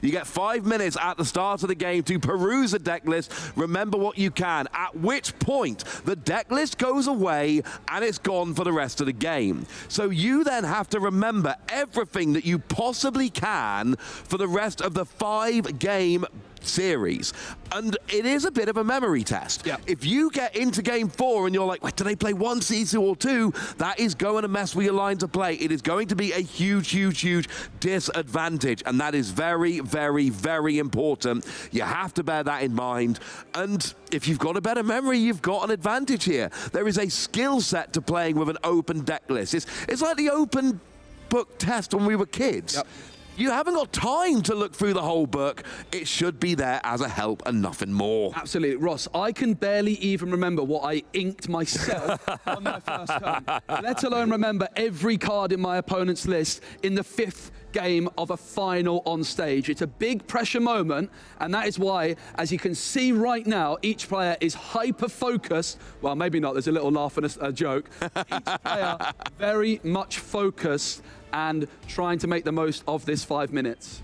You get 5 minutes at the start of the game to peruse a deck list, remember what you can, at which point the deck list goes away and it's gone for the rest of the game. So you then have to remember everything that you possibly can for the rest of the 5-game series. And it is a bit of a memory test. Yeah. If you get into game 4 and you're like, wait, do they play 1 C2 or 2? That is going to mess with your lines of play. It is going to be a huge, huge, huge disadvantage. And that is very, very, very important. You have to bear that in mind. And if you've got a better memory, you've got an advantage here. There is a skill set to playing with an open deck list. It's like the open book test when we were kids. Yep. You haven't got time to look through the whole book. It should be there as a help and nothing more. Absolutely. Ross, I can barely even remember what I inked myself on my first turn, let alone remember every card in my opponent's list in the 5th game of a final on stage. It's a big pressure moment, and that is why, as you can see right now, each player is hyper-focused. Well, maybe not. There's a little laugh and a joke. Each player very much focused and trying to make the most of this 5 minutes.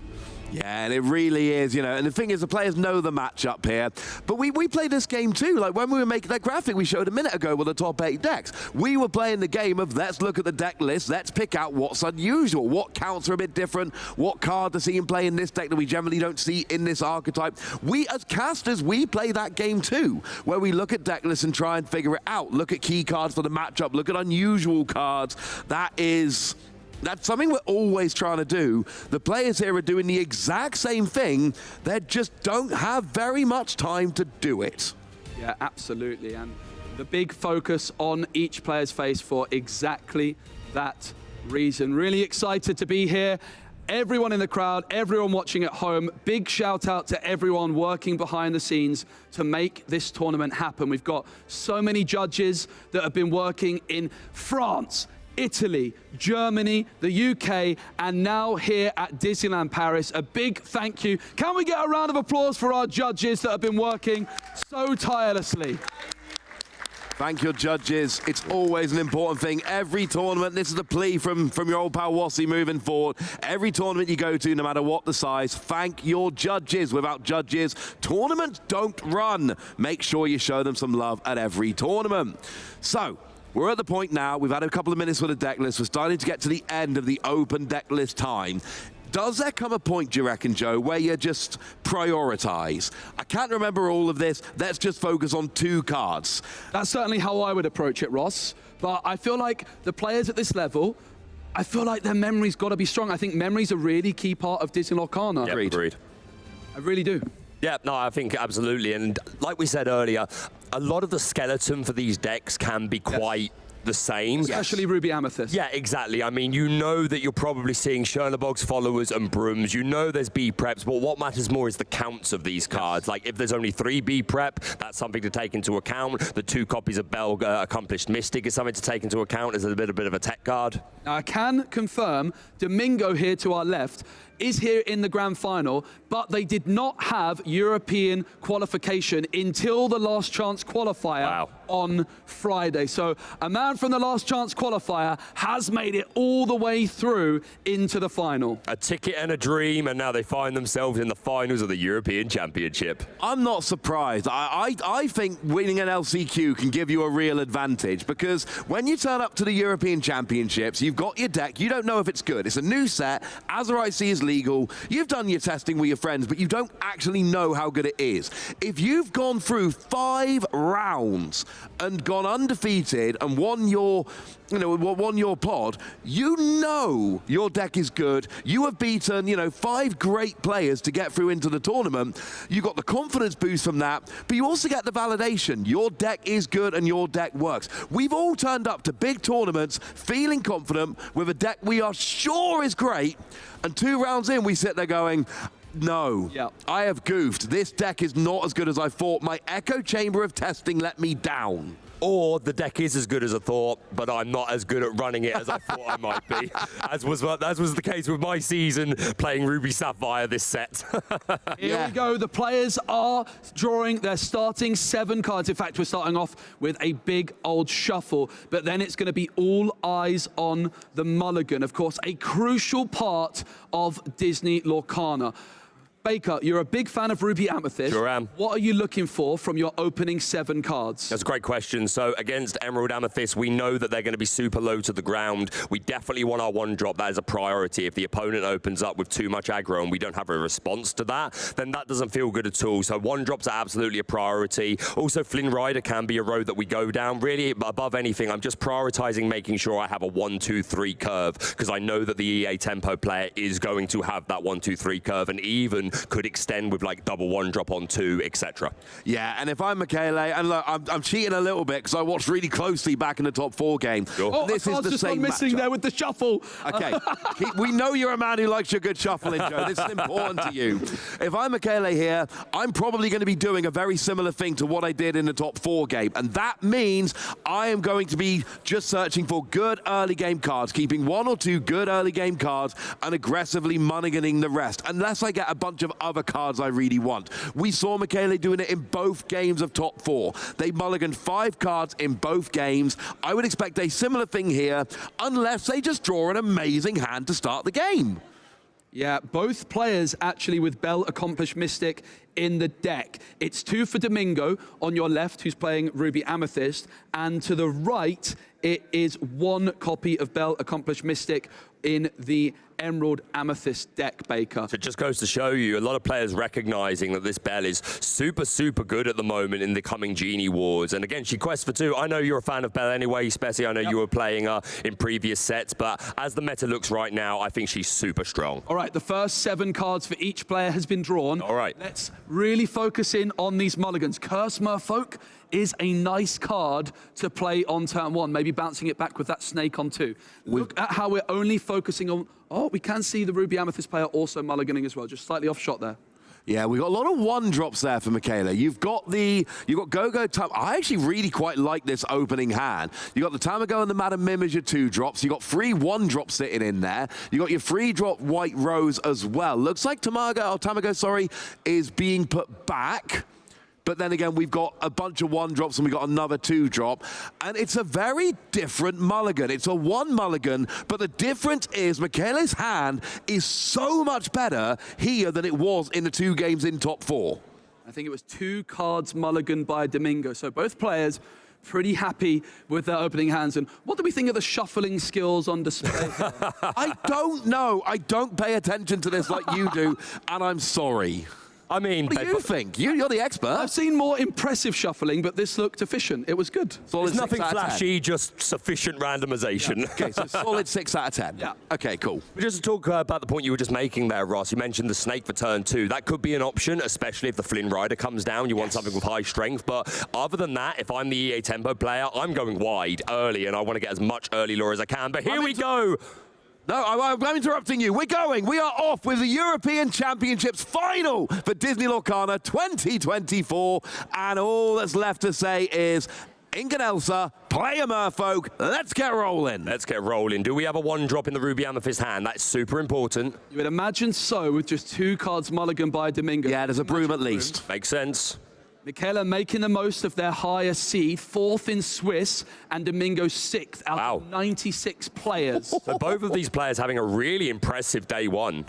Yeah, and it really is, you know. And the thing is, the players know the matchup here. But we play this game too. Like when we were making that graphic we showed a minute ago with the top 8 decks, we were playing the game of let's look at the deck list, let's pick out what's unusual, what counts are a bit different, what card to see him play in this deck that we generally don't see in this archetype. We, as casters, we play that game too, where we look at deck lists and try and figure it out. Look at key cards for the matchup, look at unusual cards. That's something we're always trying to do. The players here are doing the exact same thing. They just don't have very much time to do it. Yeah, absolutely. And the big focus on each player's face for exactly that reason. Really excited to be here. Everyone in the crowd, everyone watching at home, big shout out to everyone working behind the scenes to make this tournament happen. We've got so many judges that have been working in France, Italy, Germany, the UK, and now here at Disneyland Paris. A big thank you. Can we get a round of applause for our judges that have been working so tirelessly? Thank your judges. It's always an important thing. Every tournament, this is a plea from your old pal Wassy moving forward. Every tournament you go to, no matter what the size, thank your judges. Without judges, tournaments don't run. Make sure you show them some love at every tournament. So, we're at the point now, we've had a couple of minutes with the deck list, we're starting to get to the end of the open deck list time. Does there come a point, do you reckon, Joe, where you just prioritize? I can't remember all of this, let's just focus on 2 cards. That's certainly how I would approach it, Ross. But I feel like the players at this level, I feel like their memory's got to be strong. I think memory's a really key part of Disney Lorcana. Yep, agreed. I really do. Yeah, no, I think absolutely. And like we said earlier, a lot of the skeleton for these decks can be quite the same. Especially Ruby Amethyst. Yeah, exactly. I mean, you know that you're probably seeing Chernobog's followers and Brooms. You know there's B preps, but what matters more is the counts of these cards. Like, if there's only 3 B prep, that's something to take into account. The 2 copies of Belga Accomplished Mystic is something to take into account as a bit of a tech card. Now, I can confirm Domingo here to our left is here in the grand final, but they did not have European qualification until the last chance qualifier on Friday. So a man from the last chance qualifier has made it all the way through into the final. A ticket and a dream, and now they find themselves in the finals of the European Championship. I'm not surprised. I think winning an LCQ can give you a real advantage, because when you turn up to the European Championships, you've got your deck, you don't know if it's good. It's a new set, Azure IC is legal, you've done your testing with your friends, but you don't actually know how good it is. If you've gone through 5 rounds and gone undefeated and won your pod, you know your deck is good. You have beaten, 5 great players to get through into the tournament. You got the confidence boost from that, but you also get the validation. Your deck is good and your deck works. We've all turned up to big tournaments feeling confident with a deck we are sure is great, and 2 rounds in we sit there going, no, I have goofed. This deck is not as good as I thought. My echo chamber of testing let me down. Or the deck is as good as I thought, but I'm not as good at running it as I thought I might be. As was the case with my season playing Ruby Sapphire this set. Here we go. The players are drawing their starting 7 cards. In fact, we're starting off with a big old shuffle, but then it's going to be all eyes on the mulligan. Of course, a crucial part of Disney Lorcana. Baker, you're a big fan of Ruby Amethyst. Sure am. What are you looking for from your opening 7 cards? That's a great question. So against Emerald Amethyst, we know that they're going to be super low to the ground. We definitely want our 1-drop. That is a priority. If the opponent opens up with too much aggro and we don't have a response to that, then that doesn't feel good at all. So 1-drops are absolutely a priority. Also, Flynn Rider can be a road that we go down. Really, above anything, I'm just prioritizing making sure I have a 1-2-3 curve, because I know that the EA Tempo player is going to have that 1-2-3 curve, and even could extend with like double 1-drop on 2, etc. Yeah, and if I'm Michele, and look, I'm cheating a little bit because I watched really closely back in the top 4 game. Sure. Oh, this is the just same missing matchup there with the shuffle. Okay, we know you're a man who likes your good shuffling, Joe. This is important to you. If I'm Michele here, I'm probably going to be doing a very similar thing to what I did in the top 4 game, and that means I am going to be just searching for good early game cards, keeping 1 or 2 good early game cards and aggressively mulliganing the rest, unless I get a bunch of other cards I really want. We saw Michele doing it in both games of top 4. They mulliganed 5 cards in both games. I would expect a similar thing here, unless they just draw an amazing hand to start the game. Yeah, both players actually with Bell Accomplished Mystic in the deck. It's 2 for Domingo on your left, who's playing Ruby Amethyst, and to the right, it is 1 copy of Bell Accomplished Mystic in the Emerald Amethyst deck, Baker. So it just goes to show you, a lot of players recognizing that this Bell is super, super good at the moment in the coming Genie Wars. And again, she quests for 2. I know you're a fan of Bell anyway, Spessy. I know you were playing her in previous sets, but as the meta looks right now, I think she's super strong. All right, the first 7 cards for each player has been drawn. All right. Let's really focus in on these mulligans. Curse Merfolk is a nice card to play on turn 1, maybe bouncing it back with that snake on 2. Look at how we're only focusing on... Oh, we can see the Ruby Amethyst player also mulliganing as well, just slightly off shot there. Yeah, we got a lot of 1-drops there for Michele. You've got Go-Go Tam. I actually really quite like this opening hand. You got the Tamago and the Madam Mim as your 2-drops. You got 3 1-drops sitting in there. You got your 3-drop White Rose as well. Looks like Tamago, sorry, is being put back. But then again, we've got a bunch of 1-drops and we've got another 2-drop. And it's a very different mulligan. It's a 1 mulligan, but the difference is Michele's hand is so much better here than it was in the 2 games in top 4. I think it was 2 cards mulligan by Domingo. So both players pretty happy with their opening hands. And what do we think of the shuffling skills on display? I don't know. I don't pay attention to this like you do, and I'm sorry. I mean, what do you think? You're the expert. I've seen more impressive shuffling, but this looked efficient. It was good. There's nothing flashy, just sufficient randomization. Yeah. Okay, so solid 6 out of 10. Yeah. Okay, cool. Just to talk about the point you were just making there, Ross, you mentioned the snake for turn 2. That could be an option, especially if the Flynn Rider comes down. You want something with high strength. But other than that, if I'm the EA Tempo player, I'm going wide early, and I want to get as much early lure as I can. But here we go. No, I'm interrupting you. We are off with the European Championships final for Disney Lorcana 2024. And all that's left to say is, Ink and Elsa, play a Merfolk. Let's get rolling. Let's get rolling. Do we have a 1-drop in the Ruby Amethyst hand? That's super important. You would imagine so, with just 2 cards mulligan by Domingo. Yeah, there's a broom at least. Makes sense. Michele making the most of their higher seed, 4th in Swiss, and Domingo 6th out of 96 players. So both of these players having a really impressive day 1.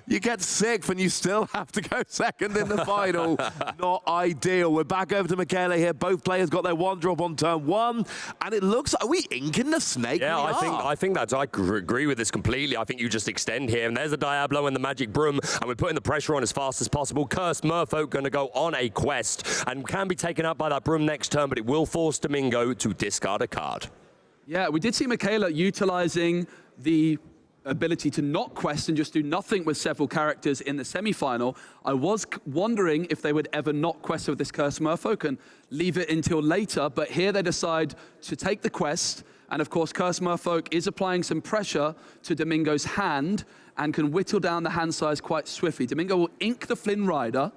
You get 6th and you still have to go 2nd in the final. Not ideal. We're back over to Michele here. Both players got their 1-drop on turn 1. And it looks, are we inking the snake? Yeah, I think I agree with this completely. I think you just extend here. And there's the Diablo and the Magic Broom. And we're putting the pressure on as fast as possible. Cursed Merfolk going to go on a quest. And can be taken up by that Broom next turn. But it will force Domingo to discard a card. Yeah, we did see Michele utilizing the ability to not quest and just do nothing with several characters in the semi-final. I was wondering if they would ever not quest with this Cursed Merfolk and leave it until later, but here they decide to take the quest, and of course Cursed Merfolk is applying some pressure to Domingo's hand and can whittle down the hand size quite swiftly. Domingo will ink the Flynn Rider,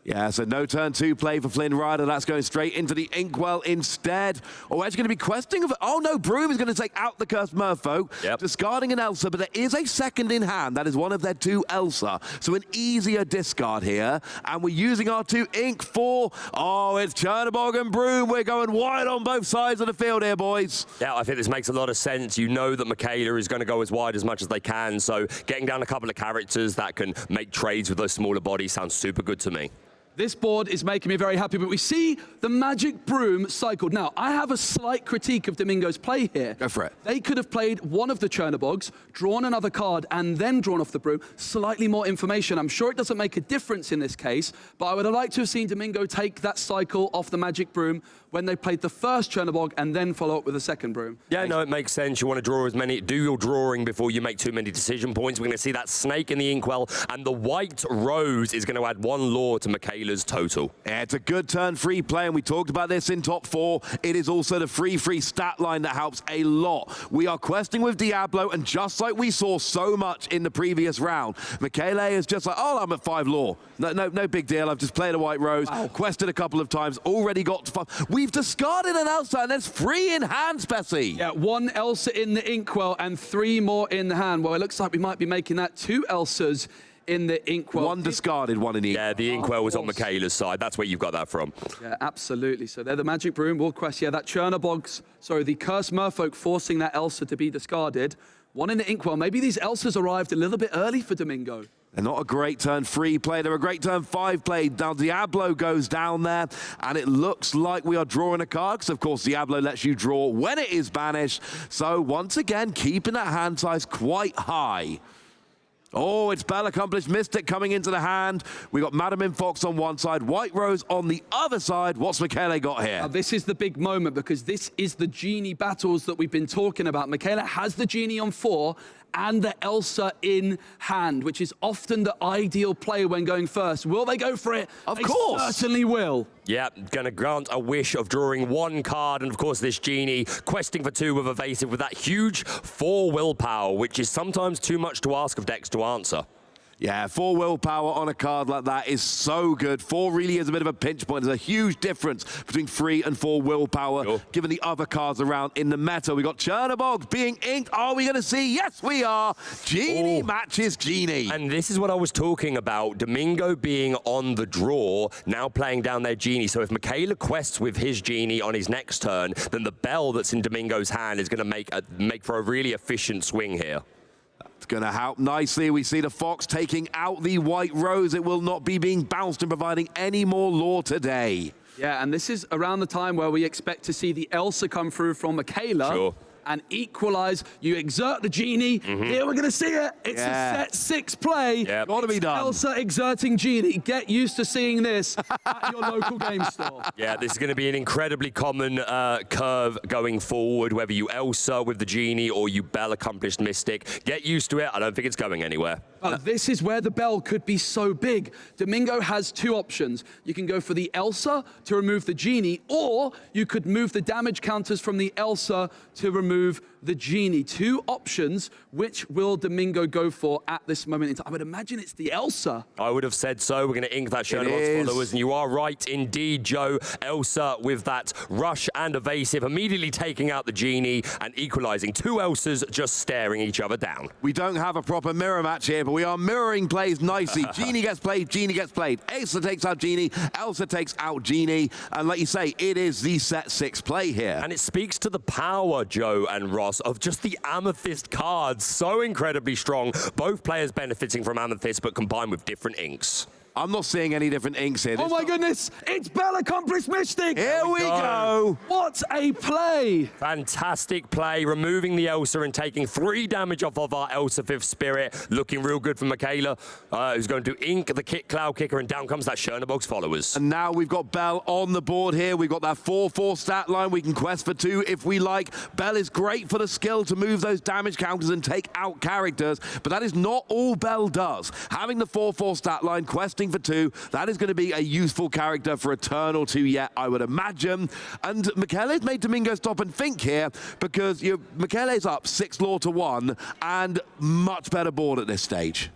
Yeah, so no turn 2 play for Flynn Rider. That's going straight into the Inkwell instead. Oh, Edge going to be questing of it. Oh, no, Broom is going to take out the Cursed Merfolk, discarding an Elsa, but there is a second in hand. That is one of their 2 Elsa. So an easier discard here. And we're using our 2 Ink for, oh, it's Chernobog and Broom. We're going wide on both sides of the field here, boys. Yeah, I think this makes a lot of sense. You know that Michaela is going to go as wide as much as they can. So getting down a couple of characters that can make trades with those smaller bodies sounds super good to me. This board is making me very happy, but we see the Magic Broom cycled. Now, I have a slight critique of Domingo's play here. Go for it. They could have played one of the Chernobogs, drawn another card, and then drawn off the Broom. Slightly more information. I'm sure it doesn't make a difference in this case, but I would have liked to have seen Domingo take that cycle off the Magic Broom when they played the first Chernobog and then follow up with a second Broom. Yeah, no, it makes sense. You want to draw as many, do your drawing before you make too many decision points. We're going to see that snake in the Inkwell, and the white rose is going to add 1 lore to Michaela's total. Yeah, it's a good turn 3 play, and we talked about this in top 4. It is also the free stat line that helps a lot. We are questing with Diablo, and just like we saw so much in the previous round, Michaela is just like, oh, I'm at 5 lore. No big deal. I've just played a white rose, quested a couple of times, already got to 5. We've discarded an Elsa, and there's 3 in hand, Spessy. Yeah, 1 Elsa in the Inkwell and 3 more in the hand. Well, it looks like we might be making that 2 Elsas in the Inkwell. 1 discarded, 1 in the Inkwell. Yeah, the Inkwell was on Michaela's side. That's where you've got that from. Yeah, absolutely. So they're the Magic Broom. We'll quest, yeah, that Chernobog's, sorry, the Cursed Merfolk forcing that Elsa to be discarded. 1 in the Inkwell. Maybe these Elsas arrived a little bit early for Domingo. They're not a great turn 3 play. They're a great turn 5 play. Now, Diablo goes down there, and it looks like we are drawing a card, because, of course, Diablo lets you draw when it is banished. So, once again, keeping that hand size quite high. Oh, it's Bell Accomplished Mystic coming into the hand. We got Madam in Fox on one side, White Rose on the other side. What's Michaela got here? Now, this is the big moment, because this is the Genie battles that we've been talking about. Michaela has the Genie on 4 and the Elsa in hand, which is often the ideal play when going first. Will they go for it? Of course. They certainly will. Yeah, going to grant a wish of drawing 1 card, and of course this Genie questing for 2 with Evasive with that huge 4 willpower, which is sometimes too much to ask of decks to answer. Yeah, 4 willpower on a card like that is so good. 4 really is a bit of a pinch point. There's a huge difference between 3 and 4 willpower, given the other cards around in the meta. We got Chernobog being inked. Are we going to see? Yes, we are. Genie matches Genie. And this is what I was talking about. Domingo being on the draw, now playing down their Genie. So if Michaela quests with his Genie on his next turn, then the Bell that's in Domingo's hand is going to make for a really efficient swing here. It's going to help nicely. We see the Fox taking out the White Rose. It will not be being bounced and providing any more lore today. Yeah, and this is around the time where we expect to see the Elsa come through from Michaela. And equalize. You exert the Genie. Here we're going to see it. It's a set 6 play. Got to be done. Elsa exerting Genie. Get used to seeing this at your local game store. Yeah, this is going to be an incredibly common curve going forward, whether you Elsa with the Genie or you Bell Accomplished Mystic. Get used to it. I don't think it's going anywhere. This is where the Bell could be so big. Domingo has 2 options. You can go for the Elsa to remove the Genie, or you could move the damage counters from the Elsa to remove the Genie. 2 options. Which will Domingo go for at this moment in time? I would imagine it's the Elsa. I would have said so. We're going to ink that Chernobog's followers, and you are right indeed, Joe. Elsa with that rush and evasive, immediately taking out the Genie and equalizing. 2 Elsas just staring each other down. We don't have a proper mirror match here, but we are mirroring plays nicely. Genie gets played, Genie gets played. Elsa takes out Genie, Elsa takes out Genie. And like you say, it is the set 6 play here. And it speaks to the power, Joe and Ross, of just the Amethyst cards. So incredibly strong. Both players benefiting from Amethyst, but combined with different inks. I'm not seeing any different inks here. Oh my goodness, it's Bell Accomplished Mystic. Here we go. What a play. Fantastic play, removing the Elsa and taking 3 damage off of our Elsa 5th Spirit. Looking real good for Michaela, who's going to ink the Cloud Kicker, and down comes that Chernobog's followers. And now we've got Bell on the board here. We've got that 4/4 stat line. We can quest for 2 if we like. Bell is great for the skill to move those damage counters and take out characters, but that is not all Bell does. Having the 4/4 stat line, questing for 2, that is going to be a useful character for a turn or 2 yet, I would imagine. And Michaela's made Domingo stop and think here, because Michaela's up 6 lore to 1 and much better board at this stage.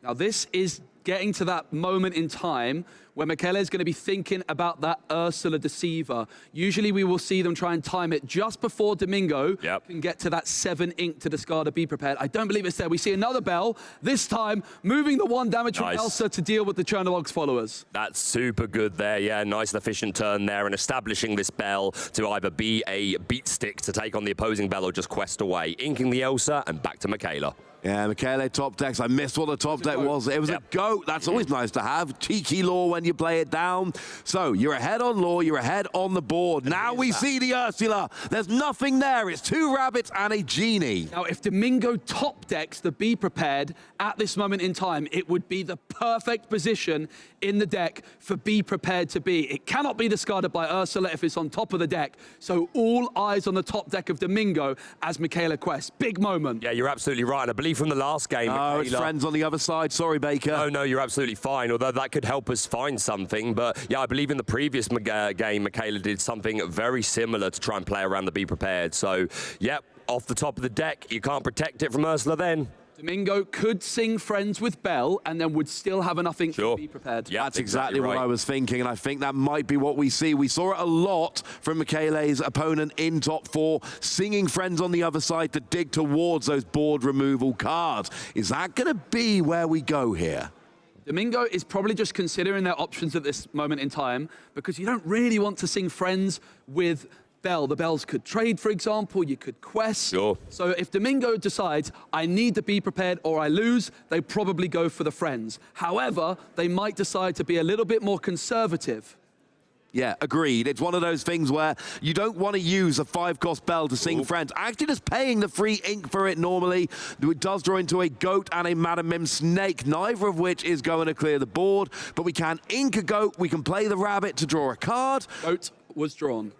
Now this is getting to that moment in time where Michele is going to be thinking about that Ursula Deceiver. Usually we will see them try and time it just before Domingo can get to that 7 ink to discard a Be Prepared. I don't believe it's there. We see another bell, this time moving the 1 damage from Elsa to deal with the Chernalog's followers. That's super good there, yeah. Nice and efficient turn there, and establishing this bell to either be a beat stick to take on the opposing bell or just quest away. Inking the Elsa and back to Michele. Yeah, Michele top decks. I missed what the top deck was. It was a goat. That's always nice to have. Cheeky lore when you play it down. So you're ahead on lore. You're ahead on the board. Now we see the Ursula. There's nothing there. It's 2 rabbits and a genie. Now, if Domingo top decks the Be Prepared at this moment in time, it would be the perfect position in the deck for Be Prepared to be. It cannot be discarded by Ursula if it's on top of the deck. So all eyes on the top deck of Domingo as Michele quests. Big moment. Yeah, you're absolutely right. And I believe from the last game, Oh, it's friends on the other side. Sorry, Baker. No, you're absolutely fine, although that could help us find something. But yeah, I believe in the previous game, Michele did something very similar to try and play around the Be Prepared. So, yep, off the top of the deck, you can't protect it from Ursula then. Domingo could sing Friends with Bell and then would still have enough ink to Be Prepared. Yeah, that's exactly what I was thinking, and I think that might be what we see. We saw it a lot from Michele's opponent in top 4, singing Friends on the other side to dig towards those board removal cards. Is that going to be where we go here? Domingo is probably just considering their options at this moment in time because you don't really want to sing Friends with Bell. The bells could trade, for example. You could quest. Sure. So if Domingo decides, I need to Be Prepared or I lose, they probably go for the Friends. However, they might decide to be a little bit more conservative. Yeah, agreed. It's one of those things where you don't want to use a 5-cost bell to sing Friends. Actually, just paying the free ink for it normally, it does draw into a goat and a Madam Mim snake, neither of which is going to clear the board. But we can ink a goat. We can play the rabbit to draw a card. Goat was drawn.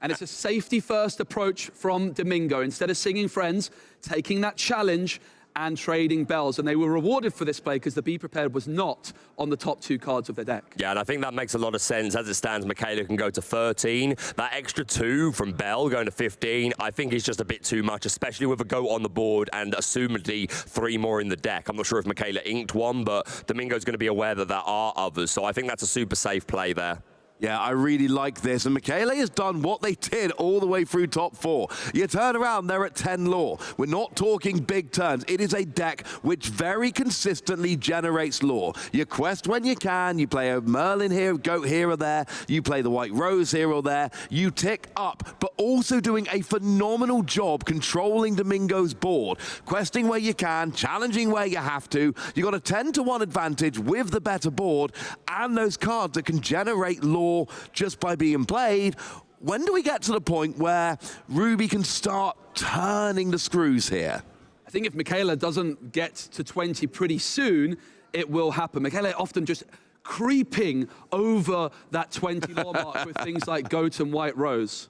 And it's a safety-first approach from Domingo. Instead of singing Friends, taking that challenge and trading bells. And they were rewarded for this play because the Be Prepared was not on the top 2 cards of their deck. Yeah, and I think that makes a lot of sense. As it stands, Michele can go to 13. That extra 2 from Bell going to 15, I think is just a bit too much, especially with a goat on the board and assumedly 3 more in the deck. I'm not sure if Michele inked one, but Domingo's going to be aware that there are others. So I think that's a super safe play there. Yeah, I really like this. And Michele has done what they did all the way through top 4. You turn around, they're at 10 lore. We're not talking big turns. It is a deck which very consistently generates lore. You quest when you can. You play a Merlin here, goat here or there. You play the White Rose here or there. You tick up, but also doing a phenomenal job controlling Domingo's board. Questing where you can, challenging where you have to. You got a 10-to-1 advantage with the better board and those cards that can generate lore just by being played. When do we get to the point where Ruby can start turning the screws here? I think if Michele doesn't get to 20 pretty soon, it will happen. Michele often just creeping over that 20 lore mark with things like Goat and White Rose.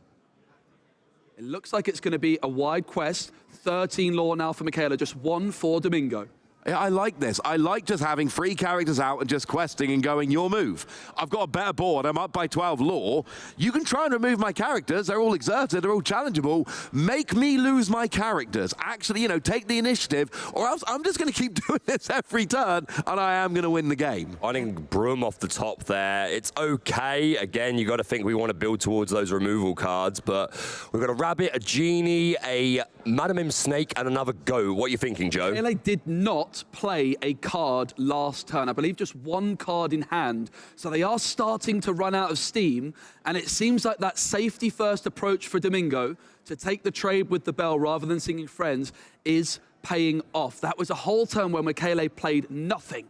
It looks like it's going to be a wide quest. 13 lore now for Michele, just 1 for Domingo. Yeah, I like this. I like just having 3 characters out and just questing and going, your move. I've got a better board. I'm up by 12 lore. You can try and remove my characters. They're all exerted. They're all challengeable. Make me lose my characters. Actually, you know, take the initiative, or else I'm just going to keep doing this every turn, and I am going to win the game. I think Broom off the top there. It's okay. Again, you got to think we want to build towards those removal cards, but we've got a rabbit, a genie, a Madam Mim snake, and another goat. What are you thinking, Joe? Michele did not play a card last turn. I believe just 1 card in hand. So they are starting to run out of steam. And it seems like that safety-first approach for Domingo to take the trade with the bell rather than singing Friends is paying off. That was a whole turn where Michele played nothing.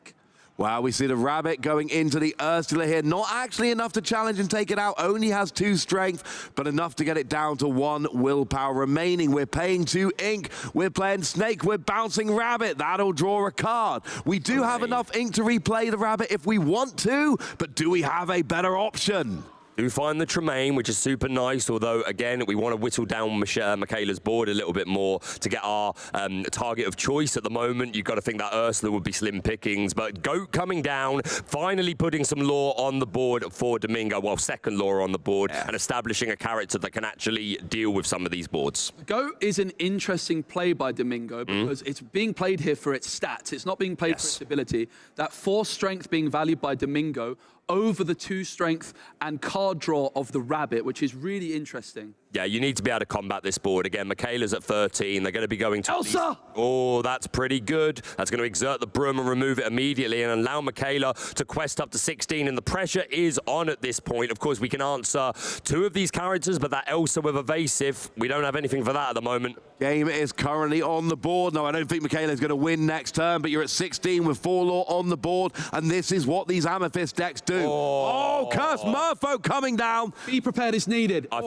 Wow, we see the rabbit going into the Ursula here. Not actually enough to challenge and take it out. Only has 2 strength, but enough to get it down to 1 willpower remaining. We're paying 2 ink. We're playing snake. We're bouncing rabbit. That'll draw a card. We do have enough ink to replay the rabbit if we want to, but do we have a better option? Do find the Tremaine, which is super nice, although, again, we want to whittle down Michaela's board a little bit more to get our target of choice at the moment. You've got to think that Ursula would be slim pickings, but Goat coming down, finally putting some lore on the board for Domingo, well, second lore on the board, and establishing a character that can actually deal with some of these boards. Goat is an interesting play by Domingo because it's being played here for its stats. It's not being played for its ability. That 4 strength being valued by Domingo over the 2 strength and card draw of the rabbit, which is really interesting. Yeah, you need to be able to combat this board. Again, Michaela's at 13. They're going to be going to Elsa! Oh, that's pretty good. That's going to exert the broom and remove it immediately and allow Michaela to quest up to 16. And the pressure is on at this point. Of course, we can answer 2 of these characters, but that Elsa with evasive, we don't have anything for that at the moment. Game is currently on the board. No, I don't think Michaela's going to win next turn, but you're at 16 with 4 lore on the board, and this is what these Amethyst decks do. Oh, Curse Merfolk coming down. Be prepared is needed. I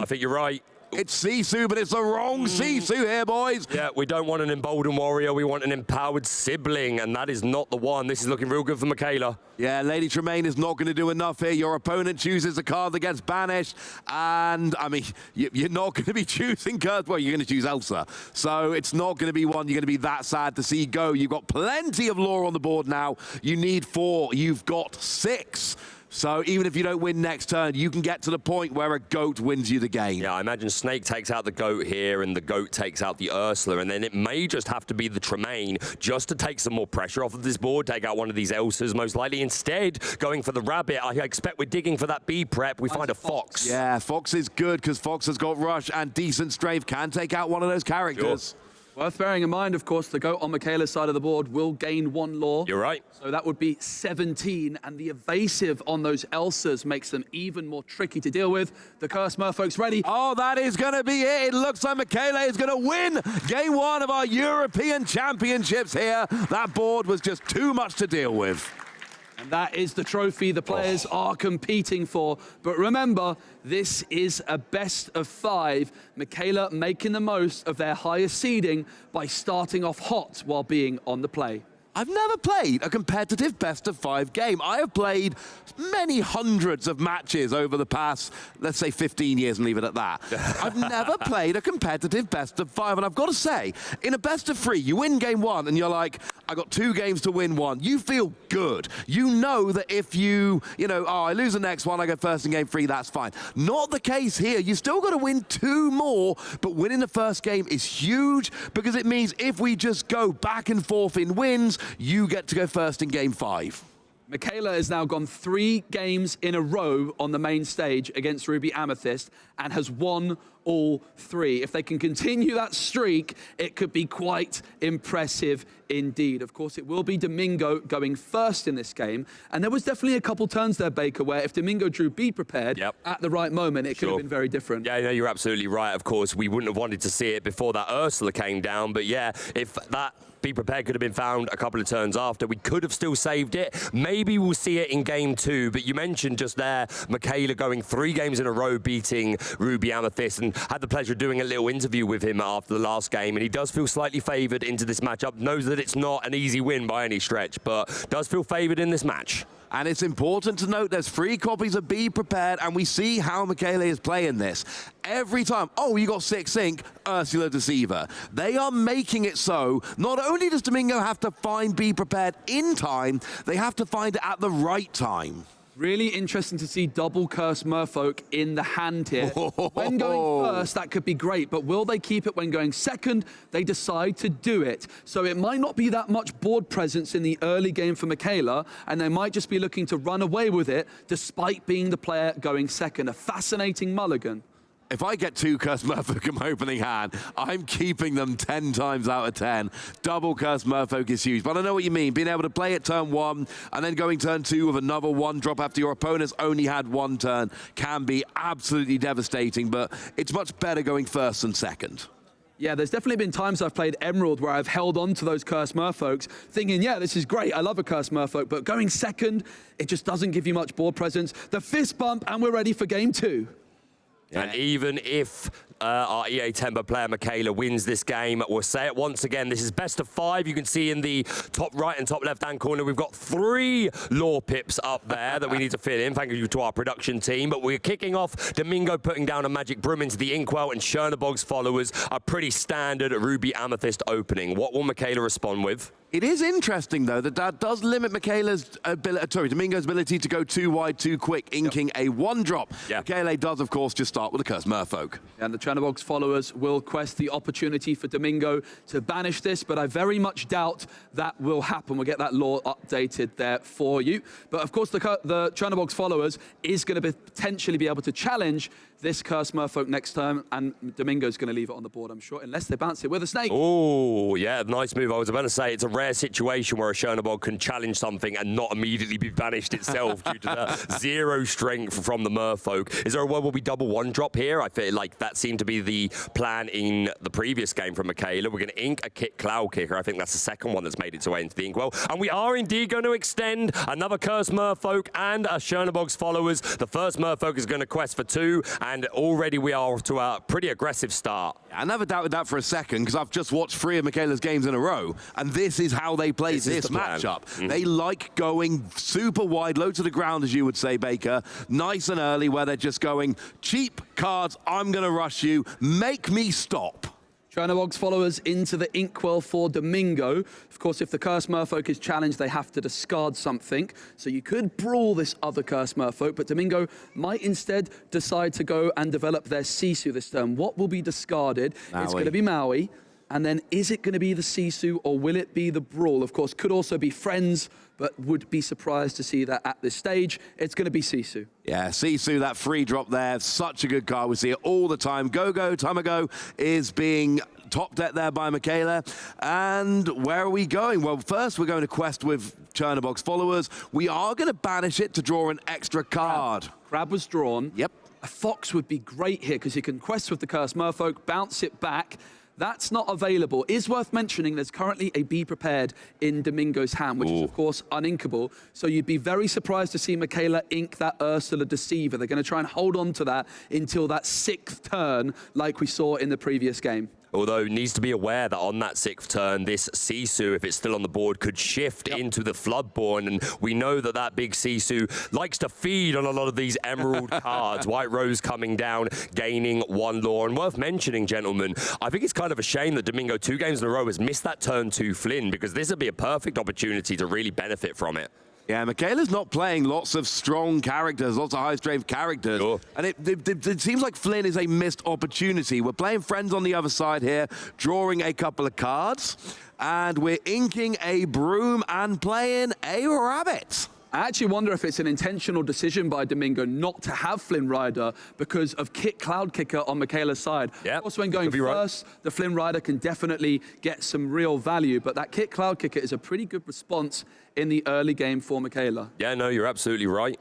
think you're right. It's Sisu, but it's the wrong Sisu here, boys. Yeah, we don't want an emboldened warrior. We want an empowered sibling, and that is not the one. This is looking real good for Michaela. Yeah, Lady Tremaine is not going to do enough here. Your opponent chooses a card that gets banished, and, I mean, you're not going to be choosing Curse. Well, you're going to choose Elsa. So it's not going to be one you're going to be that sad to see go. You've got plenty of lore on the board now. You need 4. You've got 6. So even if you don't win next turn, you can get to the point where a Goat wins you the game. Yeah, I imagine Snake takes out the Goat here and the Goat takes out the Ursula, and then it may just have to be the Tremaine just to take some more pressure off of this board, take out one of these Elsas, most likely. Instead, going for the Rabbit, I expect we're digging for that B prep. We find a Fox. Yeah, Fox is good because Fox has got rush and decent strength, can take out one of those characters. Sure. Worth bearing in mind, of course, the Goat on Michaela's side of the board will gain 1 lore. You're right. So that would be 17, and the evasive on those Elsas makes them even more tricky to deal with. The Curse Merfolk's ready. Oh, that is going to be it. It looks like Michaela is going to win game 1 of our European Championships here. That board was just too much to deal with. And that is the trophy the players are competing for. But remember, this is a best of 5. Michaela making the most of their highest seeding by starting off hot while being on the play. I've never played a competitive best-of-5 game. I have played many hundreds of matches over the past, let's say, 15 years and leave it at that. I've never played a competitive best-of-5, and I've got to say, in a best-of-3, you win game 1, and you're like, I got 2 games to win 1. You feel good. You know that if you know, oh, I lose the next one, I go first in game 3, that's fine. Not the case here. You still got to win 2 more, but winning the first game is huge because it means if we just go back and forth in wins, you get to go first in game 5. Michaela has now gone 3 games in a row on the main stage against Ruby Amethyst and has won all 3. If they can continue that streak, it could be quite impressive indeed. Of course, it will be Domingo going first in this game. And there was definitely a couple turns there, Baker, where if Domingo drew Be Prepared at the right moment, it could have been very different. Yeah, no, you're absolutely right. Of course, we wouldn't have wanted to see it before that Ursula came down. But yeah, if that Be Prepared could have been found a couple of turns after, we could have still saved it. Maybe we'll see it in game 2. But you mentioned just there, Michaela going 3 games in a row, beating Ruby Amethyst, and had the pleasure of doing a little interview with him after the last game, and he does feel slightly favoured into this matchup. Knows that it's not an easy win by any stretch, but does feel favoured in this match. And it's important to note there's 3 copies of Be Prepared, and we see how Michaela is playing this. Every time, oh, you got 6 sync, Ursula Deceiver. They are making it so, not only does Domingo have to find Be Prepared in time, they have to find it at the right time. Really interesting to see double Curse Merfolk in the hand here. When going first, that could be great, but will they keep it when going second? They decide to do it. So it might not be that much board presence in the early game for Michaela, and they might just be looking to run away with it, despite being the player going second. A fascinating mulligan. If I get 2 Curse Merfolk in my opening hand, I'm keeping them 10 times out of 10. Double Curse Merfolk is huge, but I know what you mean. Being able to play it turn 1 and then going turn 2 with another 1 drop after your opponent's only had 1 turn can be absolutely devastating, but it's much better going first than second. Yeah, there's definitely been times I've played Emerald where I've held on to those Curse Merfolks, thinking, yeah, this is great, I love a Curse Merfolk, but going second, it just doesn't give you much board presence. The fist bump, and we're ready for game 2. Yeah. And even if our EA Temper player, Michaela, wins this game. We'll say it once again. This is best of 5. You can see in the top right and top left-hand corner, we've got 3 lore pips up there that we need to fill in. Thank you to our production team. But we're kicking off Domingo putting down a magic broom into the Inkwell, and Chernobog's followers a pretty standard Ruby Amethyst opening. What will Michaela respond with? It is interesting, though, that that does limit Domingo's ability to go too wide too quick, inking a 1-drop. Yeah. Michele does, of course, just start with a Cursed Merfolk. And the Chernobog's followers will quest the opportunity for Domingo to banish this, but I very much doubt that will happen. We'll get that lore updated there for you. But, of course, the Chernobog's followers is going to potentially be able to challenge this Cursed Merfolk next turn, and Domingo's going to leave it on the board, I'm sure, unless they bounce it with a snake. Oh, yeah, nice move. I was about to say it's a rare situation where a Chernobog can challenge something and not immediately be banished itself due to the 0 strength from the Merfolk. Is there a world where we double 1-drop here? I feel like that seemed to be the plan in the previous game from Michaela. We're going to ink a Cloud Kicker. I think that's the second one that's made its way into the Inkwell. And we are indeed going to extend another Cursed Merfolk and a Chernobog's followers. The first Merfolk is going to quest for 2, and already we are off to a pretty aggressive start. I never doubted that for a second, because I've just watched 3 of Michaela's games in a row, and this is how they play this matchup. They like going super wide, low to the ground, as you would say, Baker, nice and early, where they're just going, cheap cards, I'm going to rush you, make me stop. Chernobog's followers into the Inkwell for Domingo. Of course, if the Cursed Merfolk is challenged, they have to discard something. So you could brawl this other Cursed Merfolk, but Domingo might instead decide to go and develop their Sisu this turn. What will be discarded? Maui. It's going to be Maui. And then is it going to be the Sisu or will it be the Brawl? Of course, could also be Friends, but would be surprised to see that at this stage. It's going to be Sisu. Yeah, Sisu, that free drop there, such a good card. We see it all the time. Go-Go, Tamago is being top deck there by Michaela. And where are we going? Well, first we're going to quest with Chernobog's followers. We are going to banish it to draw an extra card. Crab was drawn. Yep. A Fox would be great here because he can quest with the Cursed Merfolk, bounce it back. That's not available. Is worth mentioning there's currently a Be Prepared in Domingo's hand, which is, of course, uninkable. So you'd be very surprised to see Michaela ink that Ursula Deceiver. They're going to try and hold on to that until that 6th turn, like we saw in the previous game. Although needs to be aware that on that 6th turn, this Sisu, if it's still on the board, could shift into the Floodborn. And we know that that big Sisu likes to feed on a lot of these emerald cards. White Rose coming down, gaining 1 lore. And worth mentioning, gentlemen, I think it's kind of a shame that Domingo 2 games in a row has missed that turn 2 Flynn, because this would be a perfect opportunity to really benefit from it. Yeah, Michaela's not playing lots of strong characters, lots of high-strength characters. Sure. And it seems like Flynn is a missed opportunity. We're playing Friends on the other side here, drawing a couple of cards, and we're inking a Broom and playing a Rabbit. I actually wonder if it's an intentional decision by Domingo not to have Flynn Rider because of Cloud Kicker on Michaela's side. Yep. Also, when going first, the Flynn Rider can definitely get some real value, but that Cloud Kicker is a pretty good response in the early game for Michaela. Yeah, no, you're absolutely right.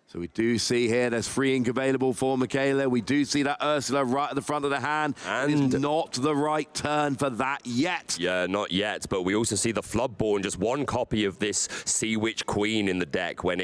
So we do see here there's free ink available for Michaela. We do see that Ursula right at the front of the hand. And it is not the right turn for that yet. Yeah, not yet. But we also see the Floodborn, just 1 copy of this Sea Witch Queen in the deck. When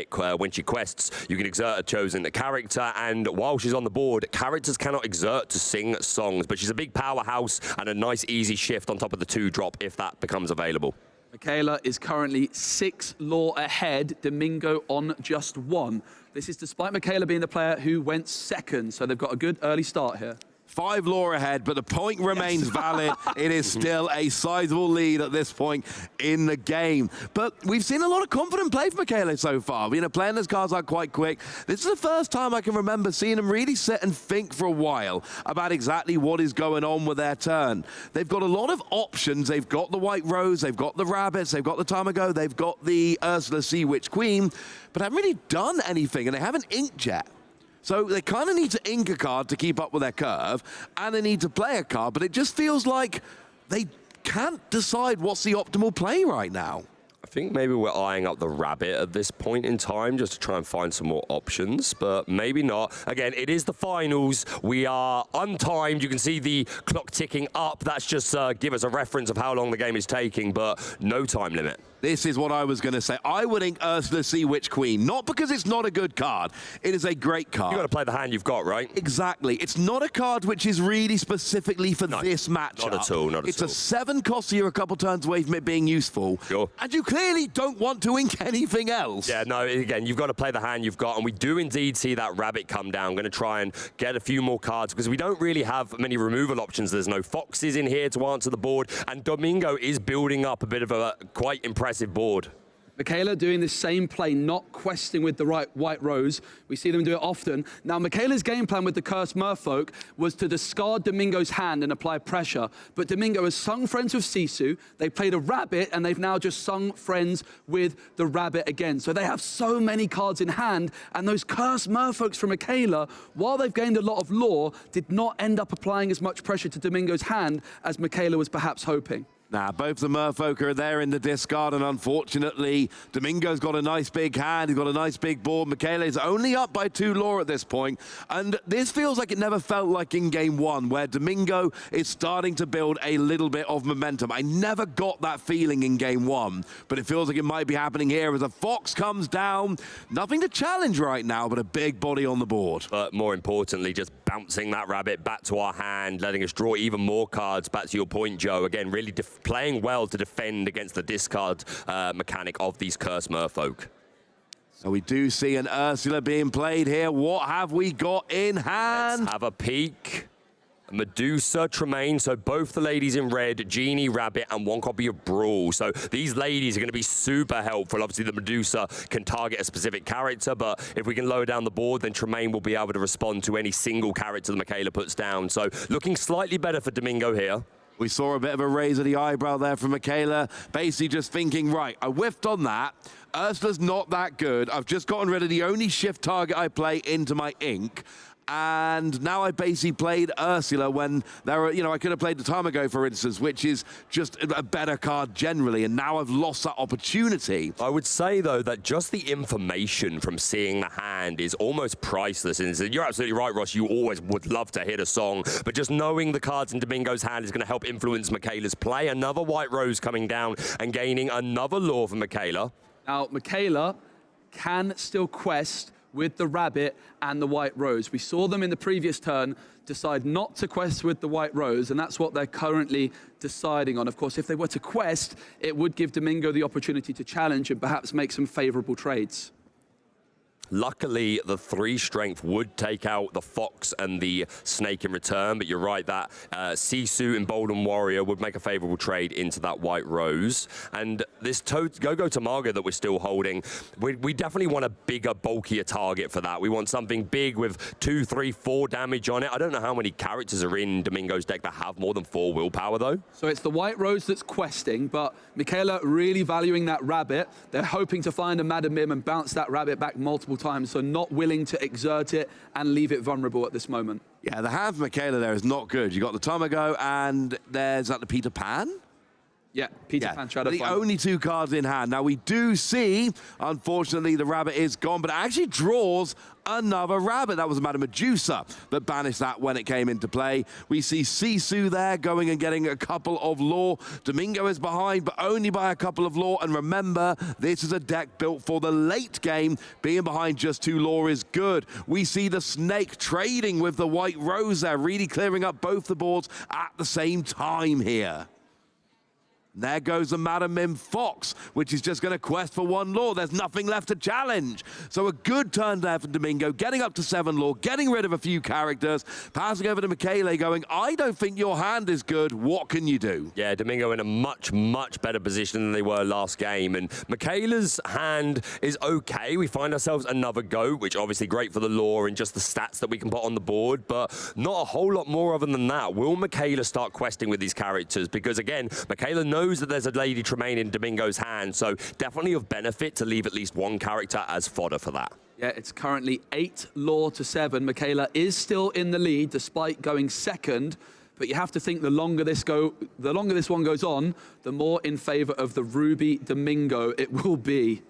she quests, you can exert a chosen character. And while she's on the board, characters cannot exert to sing songs. But she's a big powerhouse and a nice easy shift on top of the 2-drop if that becomes available. Michaela is currently 6 lore ahead, Domingo on just 1. This is despite Michaela being the player who went second, so they've got a good early start here. 5 lore ahead, but the point remains valid. It is still a sizable lead at this point in the game. But we've seen a lot of confident play from Michaela so far. You know, playing those cards out quite quick. This is the first time I can remember seeing them really sit and think for a while about exactly what is going on with their turn. They've got a lot of options. They've got the White Rose, they've got the Rabbits, they've got the Tamago, they've got the Ursula Sea Witch Queen, but haven't really done anything, and they haven't inked yet. So they kind of need to ink a card to keep up with their curve, and they need to play a card, but it just feels like they can't decide what's the optimal play right now. I think maybe we're eyeing up the Rabbit at this point in time just to try and find some more options, but maybe not. Again, it is the finals. We are untimed. You can see the clock ticking up. That's just give us a reference of how long the game is taking, but no time limit. This is what I was going to say. I would ink Ursula Sea Witch Queen, not because it's not a good card. It is a great card. You've got to play the hand you've got, right? Exactly. It's not a card which is really specifically for this matchup. Not at all, not at all. It's a 7 cost, so you're a couple turns away from it being useful. Sure. And you clearly don't want to ink anything else. Yeah, no, again, you've got to play the hand you've got, and we do indeed see that rabbit come down. I'm going to try and get a few more cards, because we don't really have many removal options. There's no foxes in here to answer the board, and Domingo is building up a bit of a quite impressive board. Michaela doing the same play, not questing with the right white rose. We see them do it often. Now, Michaela's game plan with the Cursed Merfolk was to discard Domingo's hand and apply pressure. But Domingo has sung friends with Sisu. They played a rabbit, and they've now just sung friends with the rabbit again. So they have so many cards in hand, and those Cursed Merfolks from Michaela, while they've gained a lot of lore, did not end up applying as much pressure to Domingo's hand as Michaela was perhaps hoping. Now, both the Merfolk are there in the discard, and unfortunately, Domingo's got a nice big hand, he's got a nice big board. Michaela is only up by 2 lore at this point, and this feels like it never felt like in game 1, where Domingo is starting to build a little bit of momentum. I never got that feeling in game 1, but it feels like it might be happening here as a fox comes down. Nothing to challenge right now, but a big body on the board. But more importantly, just bouncing that rabbit back to our hand, letting us draw even more cards. Back to your point, Joe. Again, really playing well to defend against the discard mechanic of these Cursed Merfolk. So we do see an Ursula being played here. What have we got in hand? Let's have a peek. Medusa, Tremaine, so both the ladies in red, Genie, Rabbit, and 1 copy of Brawl. So these ladies are going to be super helpful. Obviously, the Medusa can target a specific character, but if we can lower down the board, then Tremaine will be able to respond to any single character that Michaela puts down. So looking slightly better for Domingo here. We saw a bit of a raise of the eyebrow there from Michaela, basically just thinking, right, I whiffed on that. Ursula's not that good. I've just gotten rid of the only shift target I play into my ink. And now I basically played Ursula when there were, I could have played the Tamago, for instance, which is just a better card generally, and now I've lost that opportunity. I would say, though, that just the information from seeing the hand is almost priceless. And you're absolutely right, Ross, you always would love to hit a song, but just knowing the cards in Domingo's hand is going to help influence Michaela's play. Another white rose coming down and gaining another lore for Michaela. Now, Michaela can still quest with the rabbit and the white rose. We saw them in the previous turn decide not to quest with the white rose, and that's what they're currently deciding on. Of course, if they were to quest, it would give Domingo the opportunity to challenge and perhaps make some favorable trades. Luckily, the 3 strength would take out the fox and the snake in return, but you're right, that Sisu, Emboldened Warrior would make a favorable trade into that white rose. And this Go-Go Tamago that we're still holding, we definitely want a bigger, bulkier target for that. We want something big with 2, 3, 4 damage on it. I don't know how many characters are in Domingo's deck that have more than 4 willpower, though. So it's the white rose that's questing, but Michaela really valuing that rabbit. They're hoping to find a Madam Mim and bounce that rabbit back multiple times, so not willing to exert it and leave it vulnerable at this moment. Yeah, the hand for Michaela there is not good. You got the Tamago, and there's the Peter Pan. Yeah, Peter Pan Shadow the Finder. only 2 cards in hand. Now, we do see, unfortunately, the rabbit is gone, but it actually draws another rabbit. That was Madame Medusa that banished that when it came into play. We see Sisu there going and getting a couple of lore. Domingo is behind, but only by a couple of lore. And remember, this is a deck built for the late game. Being behind just 2 lore is good. We see the snake trading with the white rose there, really clearing up both the boards at the same time here. There goes the Madam Mim Fox, which is just going to quest for 1 lore. There's nothing left to challenge. So a good turn there for Domingo, getting up to 7 lore, getting rid of a few characters, passing over to Michaela going, I don't think your hand is good. What can you do? Yeah, Domingo in a much, much better position than they were last game. And Michaela's hand is okay. We find ourselves another goat, which obviously great for the lore and just the stats that we can put on the board, but not a whole lot more other than that. Will Michaela start questing with these characters? Because again, Michaela knows that there's a Lady Tremaine in Domingo's hand, so definitely of benefit to leave at least 1 character as fodder for that. Yeah, it's currently 8 lore to 7. Michaela is still in the lead despite going second, but you have to think the longer this one goes on, the more in favor of the Ruby Domingo it will be.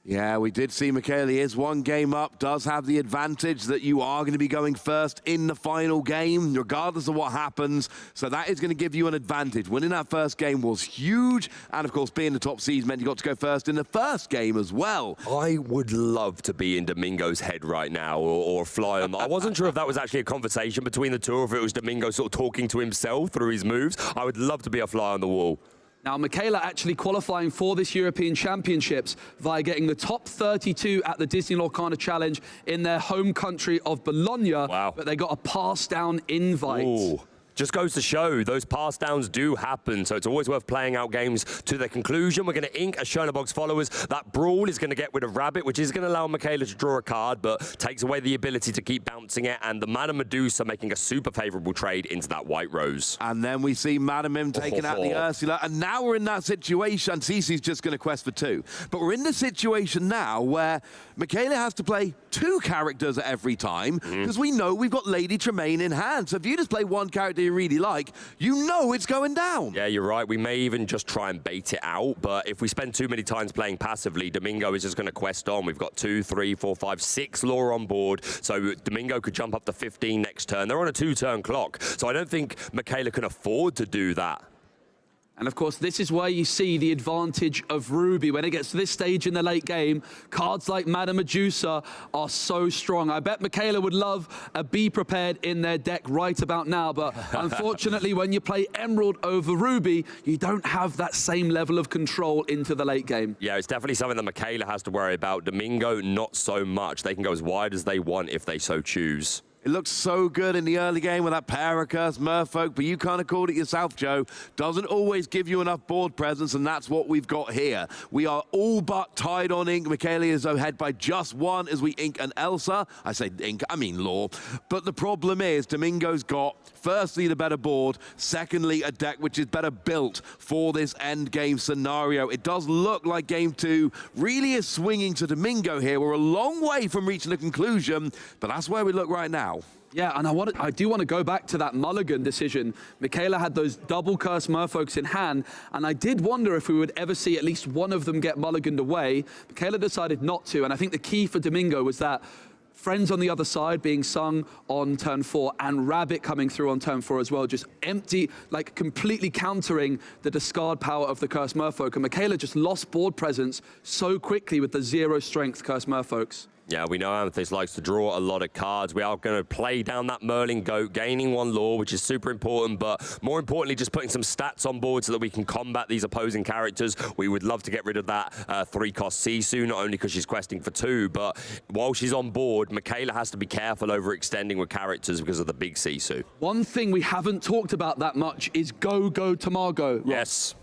Yeah, we did see Michaela is one game up, does have the advantage that you are going to be going first in the final game, regardless of what happens. So that is going to give you an advantage. Winning that first game was huge. And of course, being the top seeds meant you got to go first in the first game as well. I would love to be in Domingo's head right now or fly on. I wasn't sure if that was actually a conversation between the two or if it was Domingo sort of talking to himself through his moves. I would love to be a fly on the wall. Now, Michaela actually qualifying for this European Championships via getting the top 32 at the Disney Lorcana Challenge in their home country of Bologna. Wow. But they got a pass-down invite. Ooh. Just goes to show those pass downs do happen, so it's always worth playing out games to their conclusion. We're going to ink as Showdown's followers. That brawl is going to get rid of Rabbit, which is going to allow Michaela to draw a card, but takes away the ability to keep bouncing it, and the Madame Medusa making a super favorable trade into that White Rose. And then we see Madame Mim taking out the Ursula, and now we're in that situation. Cece's just going to quest for 2. But we're in the situation now where Michaela has to play 2 characters at every time, because we know we've got Lady Tremaine in hand. So if you just play one character you really like, you know it's going down. Yeah, you're right. We may even just try and bait it out, but if we spend too many times playing passively, Domingo is just going to quest on. We've got 2, 3, 4, 5, 6 lore on board, so Domingo could jump up to 15 next turn. They're on a 2-turn clock, so I don't think Michaela can afford to do that. And of course, this is where you see the advantage of Ruby. When it gets to this stage in the late game, cards like Madame Medusa are so strong. I bet Michaela would love a Be Prepared in their deck right about now, but unfortunately, when you play Emerald over Ruby, you don't have that same level of control into the late game. Yeah, it's definitely something that Michaela has to worry about. Domingo, not so much. They can go as wide as they want if they so choose. It looked so good in the early game with that Paracurse, Merfolk, but you kind of called it yourself, Joe. Doesn't always give you enough board presence, and that's what we've got here. We are all but tied on ink. Michaela is ahead by just 1 as we ink an Elsa. I say ink, I mean lore. But the problem is Domingo's got, firstly, the better board. Secondly, a deck which is better built for this end game scenario. It does look like game 2 really is swinging to Domingo here. We're a long way from reaching a conclusion, but that's where we look right now. Yeah, and I do want to go back to that Mulligan decision. Michaela had those double curse Merfolks in hand, and I did wonder if we would ever see at least one of them get Mulliganed away. Michaela decided not to, and I think the key for Domingo was that Friends on the other side being sung on turn 4 and Rabbit coming through on turn 4 as well, just empty, like completely countering the discard power of the Cursed Merfolk. And Michaela just lost board presence so quickly with the 0 strength Cursed Merfolks. Yeah, we know Amethyst likes to draw a lot of cards. We are going to play down that Merlin Goat, gaining 1 lore, which is super important, but more importantly, just putting some stats on board so that we can combat these opposing characters. We would love to get rid of that 3-cost Sisu, not only because she's questing for 2, but while she's on board, Michaela has to be careful overextending with characters because of the big Sisu. One thing we haven't talked about that much is Go Tamago. Yes.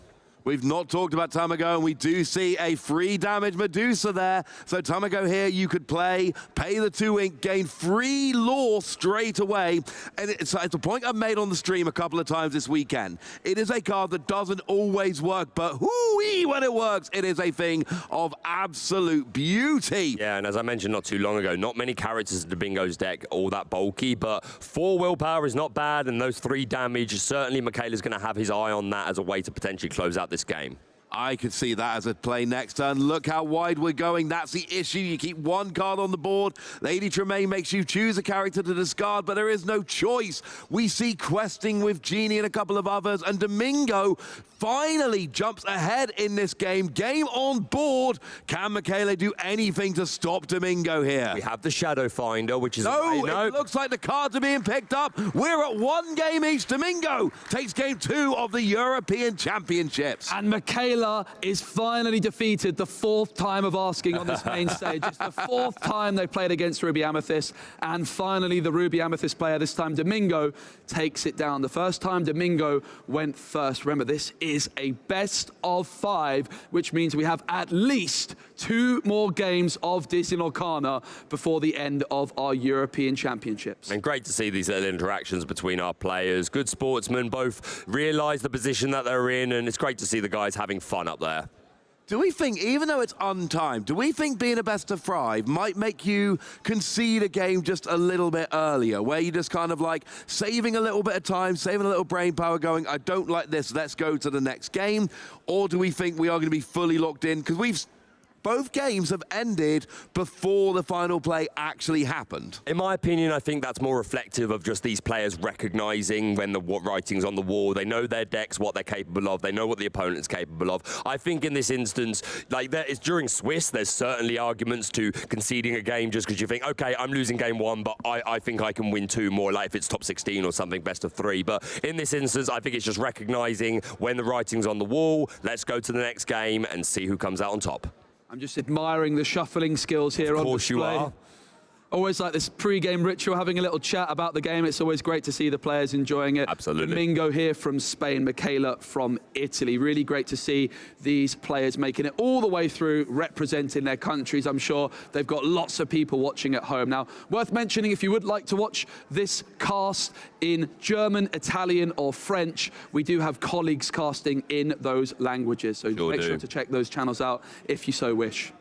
We've not talked about Tamago, and we do see a free damage Medusa there. So Tamago here, you could play, pay the 2 ink, gain free lore straight away. And it's a point I've made on the stream a couple of times this weekend. It is a card that doesn't always work, but hoo-wee, when it works, it is a thing of absolute beauty. Yeah, and as I mentioned not too long ago, not many characters in Domingo's deck all that bulky, but 4 willpower is not bad, and those 3 damage, certainly Michaela's going to have his eye on that as a way to potentially close out this game. I could see that as a play next turn. Look how wide we're going. That's the issue. You keep 1 card on the board. Lady Tremaine makes you choose a character to discard, but there is no choice. We see questing with Genie and a couple of others, and Domingo finally jumps ahead in this game. Game on board. Can Michaela do anything to stop Domingo here? We have the Shadow Finder, which is... No, it looks like the cards are being picked up. We're at 1 game each. Domingo takes game 2 of the European Championships. And Michaela is finally defeated the 4th time of asking on this main stage. It's the 4th time they played against Ruby Amethyst, and finally the Ruby Amethyst player, this time Domingo, takes it down. The first time Domingo went first. Remember, this is a best of 5, which means we have at least 2 more games of Disney Lorcana before the end of our European Championships. And great to see these little interactions between our players. Good sportsmen, both realise the position that they're in, and it's great to see the guys having fun up there. Do we think, even though it's untimed, do we think being a best of 5 might make you concede a game just a little bit earlier, where you just kind of like saving a little bit of time, saving a little brain power, going, I don't like this, let's go to the next game? Or do we think we are going to be fully locked in? Because both games have ended before the final play actually happened. In my opinion, I think that's more reflective of just these players recognizing when the writing's on the wall. They know their decks, what they're capable of. They know what the opponent's capable of. I think in this instance, like it's during Swiss, there's certainly arguments to conceding a game just because you think, okay, I'm losing game 1, but I think I can win 2 more, like if it's top 16 or something, best of 3. But in this instance, I think it's just recognizing when the writing's on the wall. Let's go to the next game and see who comes out on top. I'm just admiring the shuffling skills here on display. Of course you are. Always like this pre-game ritual, having a little chat about the game. It's always great to see the players enjoying it. Absolutely. Domingo here from Spain, Michaela from Italy. Really great to see these players making it all the way through, representing their countries. I'm sure they've got lots of people watching at home. Now, worth mentioning, if you would like to watch this cast in German, Italian, or French, we do have colleagues casting in those languages. So make sure to check those channels out if you so wish.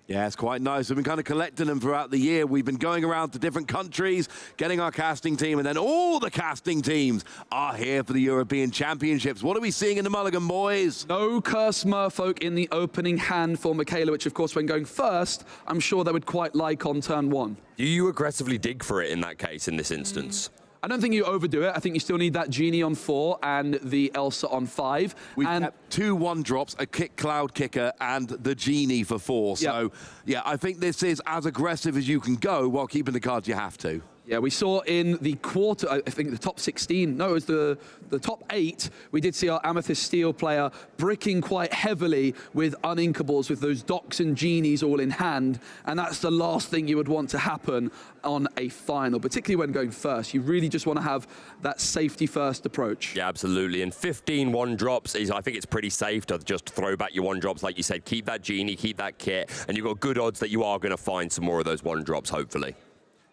Yeah, it's quite nice. We've been kind of collecting them throughout the year. We've been going around to different countries, getting our casting team, and then all the casting teams are here for the European Championships. What are we seeing in the Mulligan, boys? No Cursed Merfolk in the opening hand for Michaela, which, of course, when going first, I'm sure they would quite like on turn 1. Do you aggressively dig for it in that case, in this instance? I don't think you overdo it. I think you still need that Genie on 4 and the Elsa on 5. We've kept 2 1-drops, a Cloud Kicker, and the Genie for 4. So, yeah, I think this is as aggressive as you can go while keeping the cards you have to. Yeah, we saw in the quarter, I think the top 16, no, it was the top 8, we did see our Amethyst Steel player bricking quite heavily with uninkables, with those docks and genies all in hand, and that's the last thing you would want to happen on a final, particularly when going first. You really just want to have that safety first approach. Yeah, absolutely. And 15 1-drops is, I think it's pretty safe to just throw back your 1-drops, like you said, keep that Genie, keep that kit, and you've got good odds that you are going to find some more of those 1-drops, hopefully.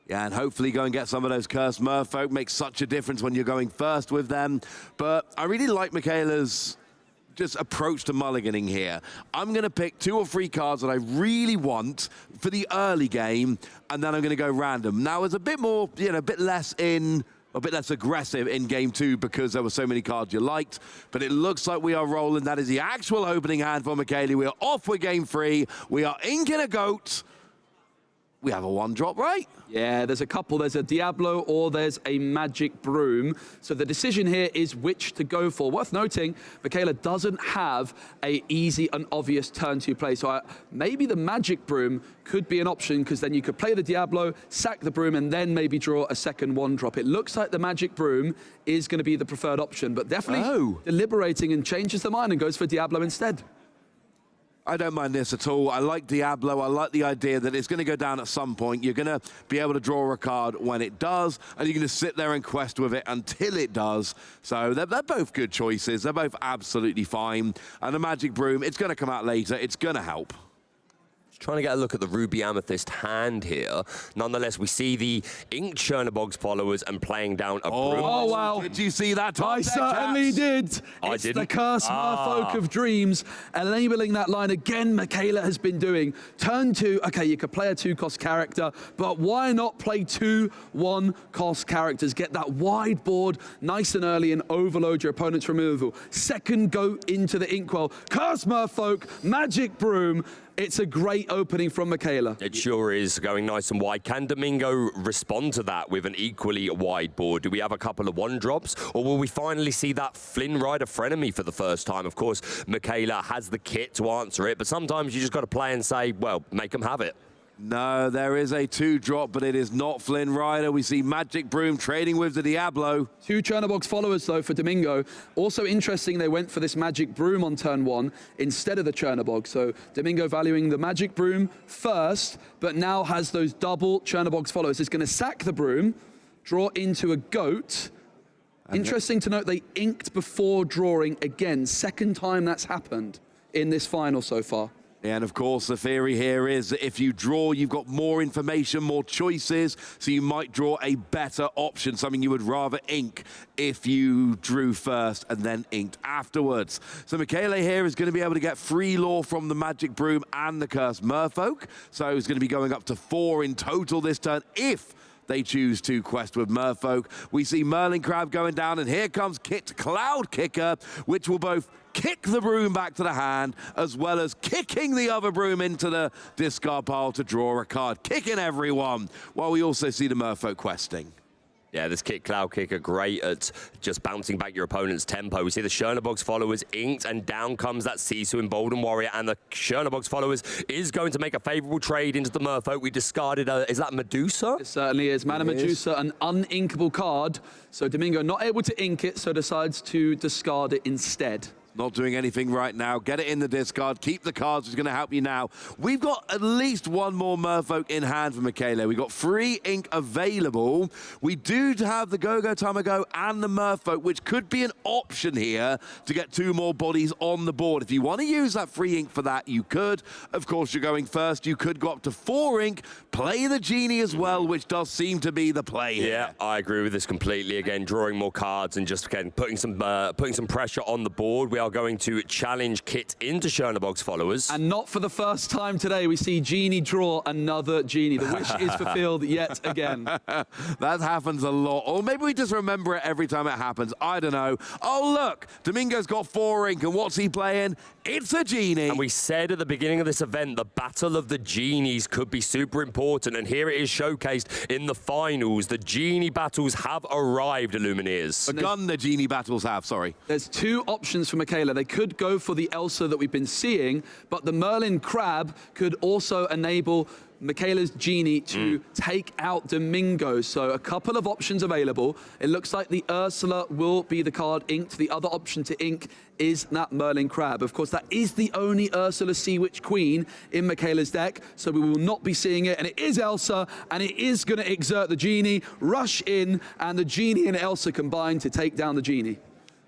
Yeah, and hopefully go and get some of those Cursed Merfolk. Makes such a difference when you're going first with them. But I really like Michaela's just approach to mulliganing here. I'm going to pick 2 or 3 cards that I really want for the early game, and then I'm going to go random. Now, it's a bit more, a bit less aggressive in game 2 because there were so many cards you liked. But it looks like we are rolling. That is the actual opening hand for Michaela. We are off with game 3. We are inking a goat. We have a 1-drop, right? Yeah, there's a couple. There's a Diablo or there's a Magic Broom. So the decision here is which to go for. Worth noting, Michaela doesn't have a easy and obvious turn 2 play. So maybe the Magic Broom could be an option because then you could play the Diablo, sack the Broom, and then maybe draw a second 1-drop. It looks like the Magic Broom is going to be the preferred option, but definitely deliberating and changes the mind and goes for Diablo instead. I don't mind this at all. I like Diablo. I like the idea that it's going to go down at some point. You're going to be able to draw a card when it does, and you're going to sit there and quest with it until it does. So they're both good choices. They're both absolutely fine. And the Magic Broom, it's going to come out later. It's going to help. Trying to get a look at the Ruby Amethyst hand here. Nonetheless, we see the inked Chernobog's followers and playing down a broom. Oh, wow. Did you see that? I certainly did. It's the Cursed Merfolk of Dreams. Enabling that line again, Michaela has been doing. Turn 2, okay, you could play a 2-cost character, but why not play 2 1-cost characters? Get that wide board nice and early and overload your opponent's removal. Second, go into the Inkwell. Cursed Merfolk, Magic Broom. It's a great opening from Michaela. It sure is, going nice and wide. Can Domingo respond to that with an equally wide board? Do we have a couple of 1-drops? Or will we finally see that Flynn Rider frenemy for the first time? Of course, Michaela has the kit to answer it, but sometimes you just got to play and say, well, make them have it. No, there is a 2-drop, but it is not Flynn Rider. We see Magic Broom trading with the Diablo. 2 Chernobog's followers, though, for Domingo. Also interesting, they went for this Magic Broom on turn 1 instead of the Chernobog. So Domingo valuing the Magic Broom first, but now has those double Chernobog's followers. Is going to sack the Broom, draw into a goat. Interesting to note, they inked before drawing again. Second time that's happened in this final so far. And of course, the theory here is that if you draw, you've got more information, more choices, so you might draw a better option, something you would rather ink if you drew first and then inked afterwards. So Michaela here is going to be able to get free lore from the Magic Broom and the Cursed Merfolk. So he's going to be going up to 4 in total this turn if they choose to quest with Merfolk. We see Merlin Crab going down, and here comes Kit Cloud Kicker, which will both kick the broom back to the hand, as well as kicking the other broom into the discard pile to draw a card. Kicking everyone, while we also see the Merfolk questing. Yeah, this Cloud Kicker, great at just bouncing back your opponent's tempo. We see the Chernobog's followers inked, and down comes that Sisu Emboldened Warrior, and the Chernobog's followers is going to make a favorable trade into the Merfolk. We discarded, is that Medusa? It certainly is. Mana Medusa, an uninkable card. So Domingo not able to ink it, so decides to discard it instead. Not doing anything right now. Get it in the discard. Keep the cards, which is going to help you now. We've got at least one more Merfolk in hand for Michele. We've got 3 ink available. We do have the Go-Go Tamago and the Merfolk, which could be an option here to get 2 more bodies on the board. If you want to use that 3 ink for that, you could. Of course, you're going first. You could go up to 4 ink, play the Genie as well, which does seem to be the play here. Yeah, I agree with this completely. Again, drawing more cards and just, again, putting some pressure on the board. We are going to challenge Kit into Chernobog's followers. And not for the first time today, we see Genie draw another Genie. The wish is fulfilled yet again. That happens a lot. Or maybe we just remember it every time it happens. I don't know. Oh, look, Domingo's got 4 ink, and what's he playing? It's a Genie. And we said at the beginning of this event, the battle of the Genies could be super important, and here it is showcased in the finals. The Genie battles have arrived, Illumineers. The Genie battles have, sorry. There's 2 options for Michaela. They could go for the Elsa that we've been seeing, but the Merlin Crab could also enable Michaela's Genie to take out Domingo. So a couple of options available. It looks like the Ursula will be the card inked. The other option to ink is that Merlin Crab. Of course, that is the only Ursula Sea Witch Queen in Michaela's deck, so we will not be seeing it. And it is Elsa, and it is going to exert the Genie, rush in, and the Genie and Elsa combine to take down the Genie.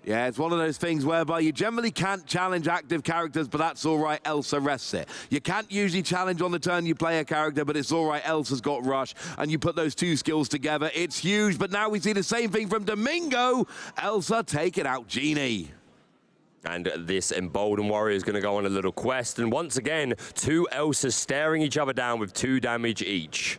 Yeah, it's one of those things whereby you generally can't challenge active characters, but that's all right, Elsa rests it. You can't usually challenge on the turn you play a character, but it's all right, Elsa's got rush, and you put those 2 skills together. It's huge, but now we see the same thing from Domingo. Elsa taking out Genie. And this Emboldened Warrior is going to go on a little quest, and once again, 2 Elsas staring each other down with 2 damage each.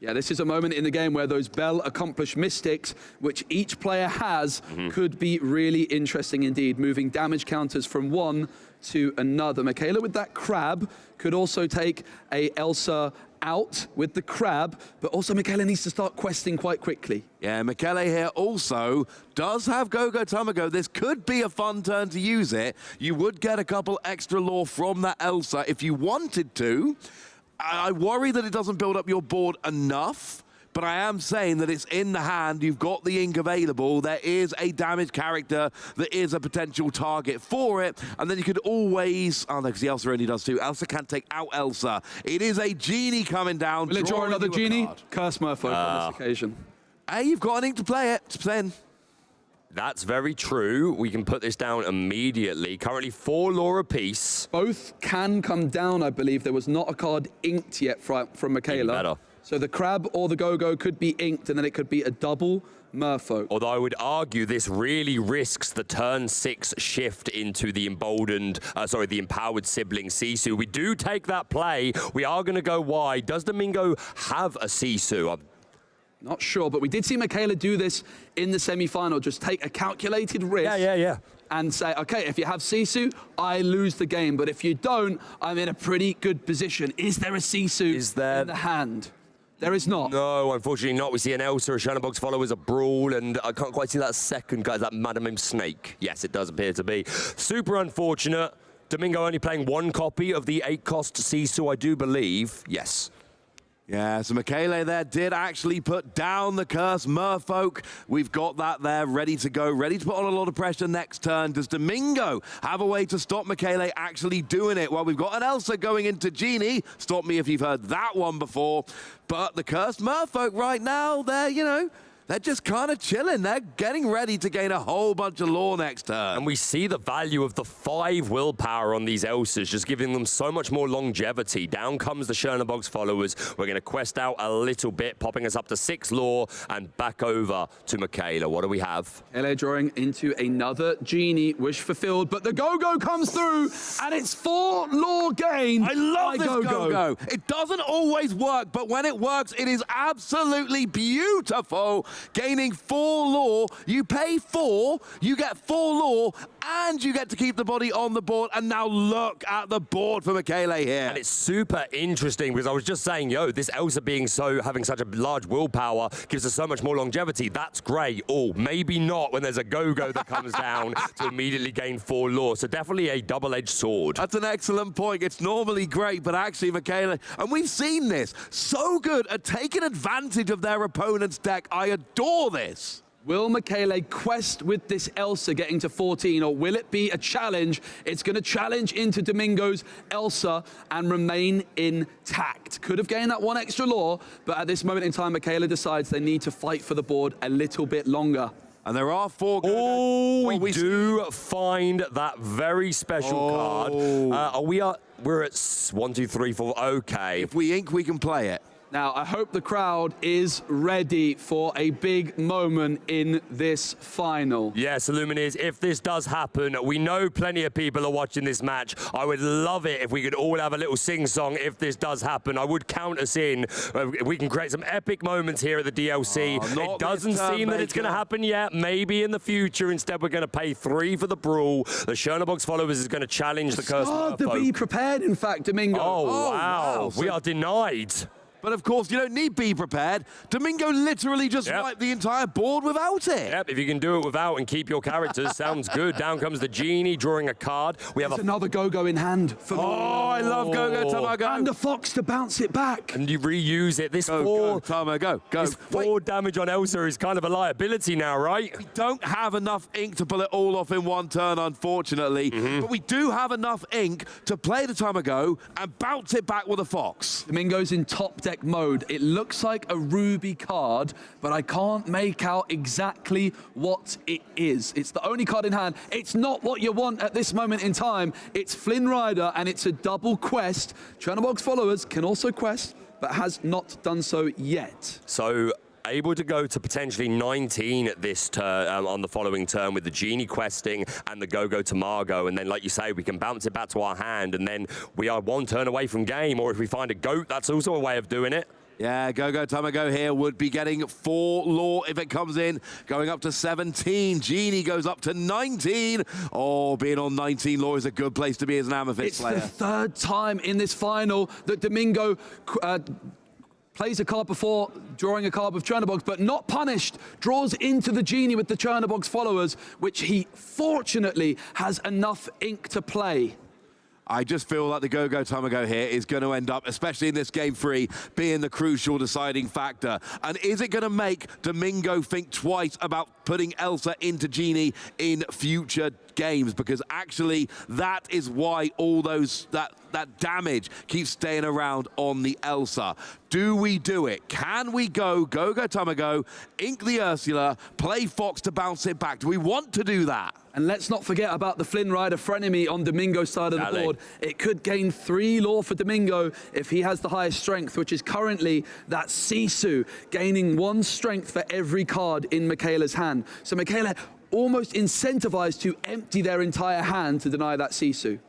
Yeah, this is a moment in the game where those Bell accomplished mystics, which each player has, could be really interesting indeed, moving damage counters from one to another. Michaela with that crab could also take a Elsa out with the crab, but also Michaela needs to start questing quite quickly. Yeah, Michele here also does have Go-Go Tamago. This could be a fun turn to use it. You would get a couple extra lore from that Elsa if you wanted to. I worry that it doesn't build up your board enough, but I am saying that it's in the hand. You've got the ink available. There is a damaged character that is a potential target for it, and then you could always... Oh, no, because the Elsa only does 2. Elsa can't take out Elsa. It is a Genie coming down. Will it draw another Genie? Curse Merfolk on this occasion. Hey, you've got an ink to play it. It's playing. That's very true. We can put this down immediately. Currently 4 lore apiece. Both can come down, I believe. There was not a card inked yet from Michaela. Even better. So the Crab or the Go-Go could be inked, and then it could be a double Merfolk. Although I would argue this really risks the turn 6 shift into the the empowered sibling Sisu. We do take that play. We are going to go wide. Does Domingo have a Sisu? Not sure, but we did see Michaela do this in the semi-final. Just take a calculated risk. Yeah. And say, okay, if you have Sisu, I lose the game. But if you don't, I'm in a pretty good position. Is there a Sisu in the hand? There is not. No, unfortunately not. We see an Elsa, a Chernobog's followers, a Brawl, and I can't quite see that second guy, that Madame Snake. Yes, it does appear to be. Super unfortunate. Domingo only playing 1 copy of the 8-cost Sisu, I do believe. Yes. Yeah, so Michele there did actually put down the Curse Merfolk. We've got that there ready to go, ready to put on a lot of pressure next turn. Does Domingo have a way to stop Michele actually doing it? Well, we've got an Elsa going into Genie. Stop me if you've heard that one before. But the Cursed Merfolk right now, they're just kind of chilling. They're getting ready to gain a whole bunch of lore next turn. And we see the value of the 5 willpower on these Elsas, just giving them so much more longevity. Down comes the Chernobog's followers. We're going to quest out a little bit, popping us up to 6 lore and back over to Michaela. What do we have? LA drawing into another Genie, wish fulfilled, but the Go-Go comes through, and it's 4 lore gain. I love this Go-Go. It doesn't always work, but when it works, it is absolutely beautiful. Gaining 4 lore, you pay 4, you get 4 lore, and you get to keep the body on the board. And now look at the board for Michele here. And it's super interesting because I was just saying, this Elsa having such a large willpower gives us so much more longevity. That's great. Oh, maybe not when there's a go-go that comes down to immediately gain 4 lore. So definitely a double-edged sword. That's an excellent point. It's normally great, but actually Michele, and we've seen this, so good at taking advantage of their opponent's deck. I adore this. Will Michele quest with this Elsa getting to 14, or will it be a challenge? It's going to challenge into Domingo's Elsa and remain intact. Could have gained that 1 extra lore, but at this moment in time, Michele decides they need to fight for the board a little bit longer. And there are 4... Oh, we do find that very special card. We're at 1, 2, 3, 4. Okay. If we ink, we can play it. Now, I hope the crowd is ready for a big moment in this final. Yes, Illumineers, if this does happen, we know plenty of people are watching this match. I would love it if we could all have a little sing-song if this does happen. I would count us in. We can create some epic moments here at the DLC. It doesn't seem that it's going to happen yet. Maybe in the future. Instead, we're going to pay 3 for the brawl. The Chernobox followers is going to challenge the Curse Hard to be prepared, in fact, Domingo. Oh, wow. We are denied. But of course, you don't need be prepared. Domingo literally just wiped the entire board without it. Yep, if you can do it without and keep your characters, sounds good. Down comes the genie, drawing a card. We have another go-go in hand. For I love go-go, Tamago. And a fox to bounce it back. And you reuse it. This Tamago, go. This 4 damage on Elsa is kind of a liability now, right? We don't have enough ink to pull it all off in 1 turn, unfortunately. But we do have enough ink to play the Tamago and bounce it back with a fox. Domingo's in top deck mode. It looks like a ruby card, but I can't make out exactly what it is. It's the only card in hand. It's not what you want at this moment in time. It's Flynn Rider, and it's a double quest. Chernobog's followers can also quest, but has not done so yet. So able to go to potentially 19 at this turn, on the following turn with the Genie questing and the Go-Go to Margot. And then, like you say, we can bounce it back to our hand, and then we are 1 turn away from game. Or if we find a goat, that's also a way of doing it. Yeah, Go-Go Tamago here would be getting 4 lore if it comes in, going up to 17. Genie goes up to 19. Oh, being on 19 lore is a good place to be as an Amethyst player. It's the 3rd time in this final that Domingo plays a card before drawing a card with Chernobog's, but not punished. Draws into the Genie with the Chernobog's followers, which he fortunately has enough ink to play. I just feel like the Go-Go Tamago here is going to end up, especially in this game 3, being the crucial deciding factor. And is it going to make Domingo think twice about putting Elsa into Genie in future games? Because actually, that is why all that damage keeps staying around on the Elsa. Do we do it? Can we go Go-Go Tamago, ink the Ursula, play Fox to bounce it back? Do we want to do that? And let's not forget about the Flynn Rider frenemy on Domingo's side of the board. It could gain 3 lore for Domingo if he has the highest strength, which is currently that Sisu, gaining 1 strength for every card in Michele's hand. So Michele almost incentivized to empty their entire hand to deny that Sisu.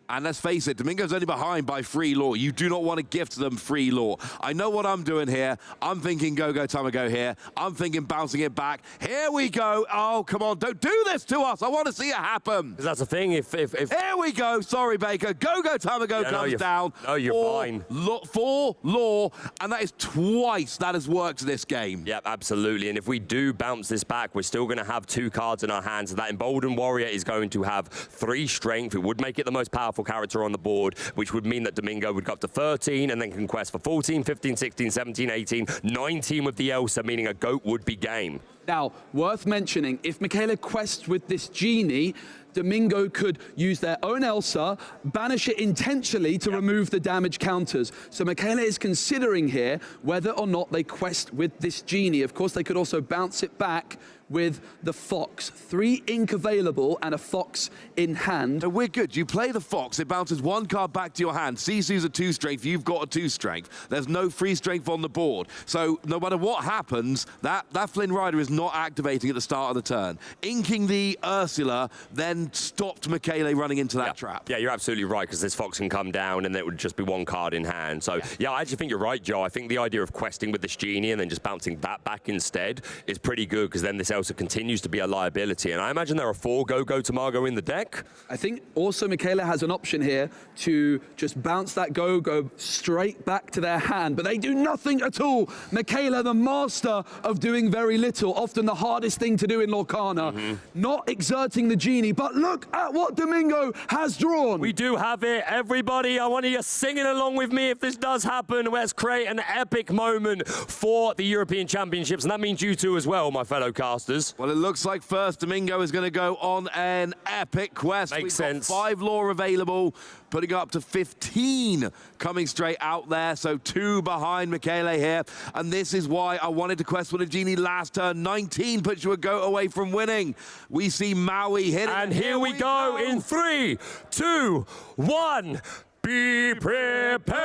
And let's face it, Domingo's only behind by 3 lore. You do not want to gift them 3 lore. I know what I'm doing here. I'm thinking Go-Go Tamago here. I'm thinking bouncing it back. Here we go. Oh, come on. Don't do this to us. I want to see it happen. That's the thing. If Here we go. Sorry, Baker. Go-Go Tamago comes down. No, you're fine. 4 lore, and that is twice that has worked this game. Yep, absolutely. And if we do bounce this back, we're still going to have 2 cards in our hands. That Emboldened Warrior is going to have 3 strength. It would make it the most powerful character on the board, which would mean that Domingo would go up to 13 and then can quest for 14, 15, 16, 17, 18, 19 with the Elsa, meaning a goat would be game. Now, worth mentioning, if Michele quests with this Genie, Domingo could use their own Elsa, banish it intentionally to remove the damage counters. So Michele is considering here whether or not they quest with this Genie. Of course, they could also bounce it back with the Fox. 3 ink available and a Fox in hand. So we're good. You play the Fox, it bounces 1 card back to your hand. Sisu's a 2 strength, you've got a 2 strength. There's no free strength on the board. So no matter what happens, that Flynn Rider is not activating at the start of the turn. Inking the Ursula then stopped Michele running into that trap. Yeah, you're absolutely right, because this Fox can come down and it would just be 1 card in hand. So yeah, I actually think you're right, Joe. I think the idea of questing with this Genie and then just bouncing that back instead is pretty good, because then this Elsa continues to be a liability. And I imagine there are 4 go to Margot in the deck. I think also Michaela has an option here to just bounce that go straight back to their hand, but they do nothing at all. Michaela, the master of doing very little, often the hardest thing to do in Lorcana, not exerting the genie, but look at what Domingo has drawn. We do have it. Everybody, I want you singing along with me if this does happen. Let's create an epic moment for the European Championships, and that means you two as well, my fellow casters. Well, it looks like first Domingo is going to go on an epic quest. Makes sense. Got 5 lore available, putting up to 15 coming straight out there, so 2 behind Michele here. And this is why I wanted to quest with a genie last turn. 19 puts you a goat away from winning. We see Maui hit it. And here we go in 3, 2, 1. Be prepared!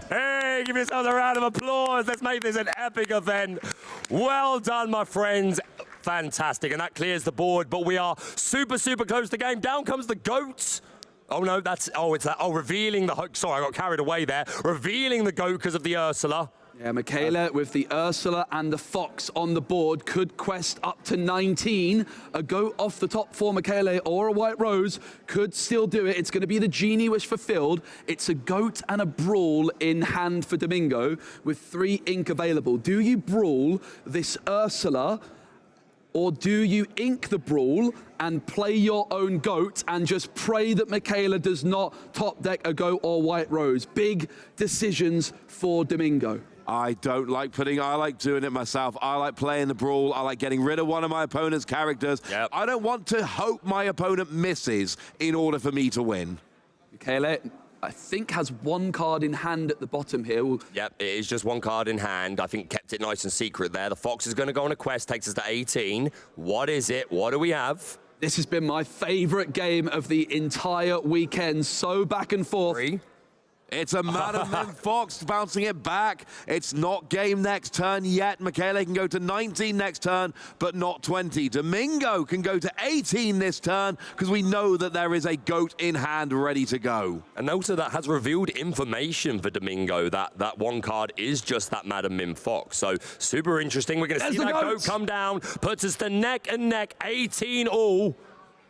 Hey, give yourselves a round of applause. Let's make this an epic event. Well done, my friends. Fantastic, and that clears the board, but we are super close to game. Down comes the goats. Oh no, revealing the, sorry, I got carried away there. Revealing the goat because of the Ursula. Yeah, Michaela with the Ursula and the Fox on the board could quest up to 19. A goat off the top for Michaela or a White Rose could still do it. It's going to be the Genie Wish fulfilled. It's a goat and a Brawl in hand for Domingo with 3 ink available. Do you Brawl this Ursula, or do you ink the Brawl and play your own goat and just pray that Michaela does not top deck a goat or White Rose? Big decisions for Domingo. I don't like I like doing it myself. I like playing the Brawl. I like getting rid of one of my opponent's characters. Yep. I don't want to hope my opponent misses in order for me to win. Michaela, I think, has 1 card in hand at the bottom here. Yep, it is just 1 card in hand. I think kept it nice and secret there. The Fox is going to go on a quest, takes us to 18. What is it? What do we have? This has been my favorite game of the entire weekend. So back and forth. 3. It's a Madam Mim Fox bouncing it back. It's not game next turn yet. Michele can go to 19 next turn, but not 20. Domingo can go to 18 this turn because we know that there is a goat in hand ready to go. And also that has revealed information for Domingo that 1 card is just that Madam Mim Fox. So super interesting. We're going to see that goat come down, puts us to neck and neck, 18 all.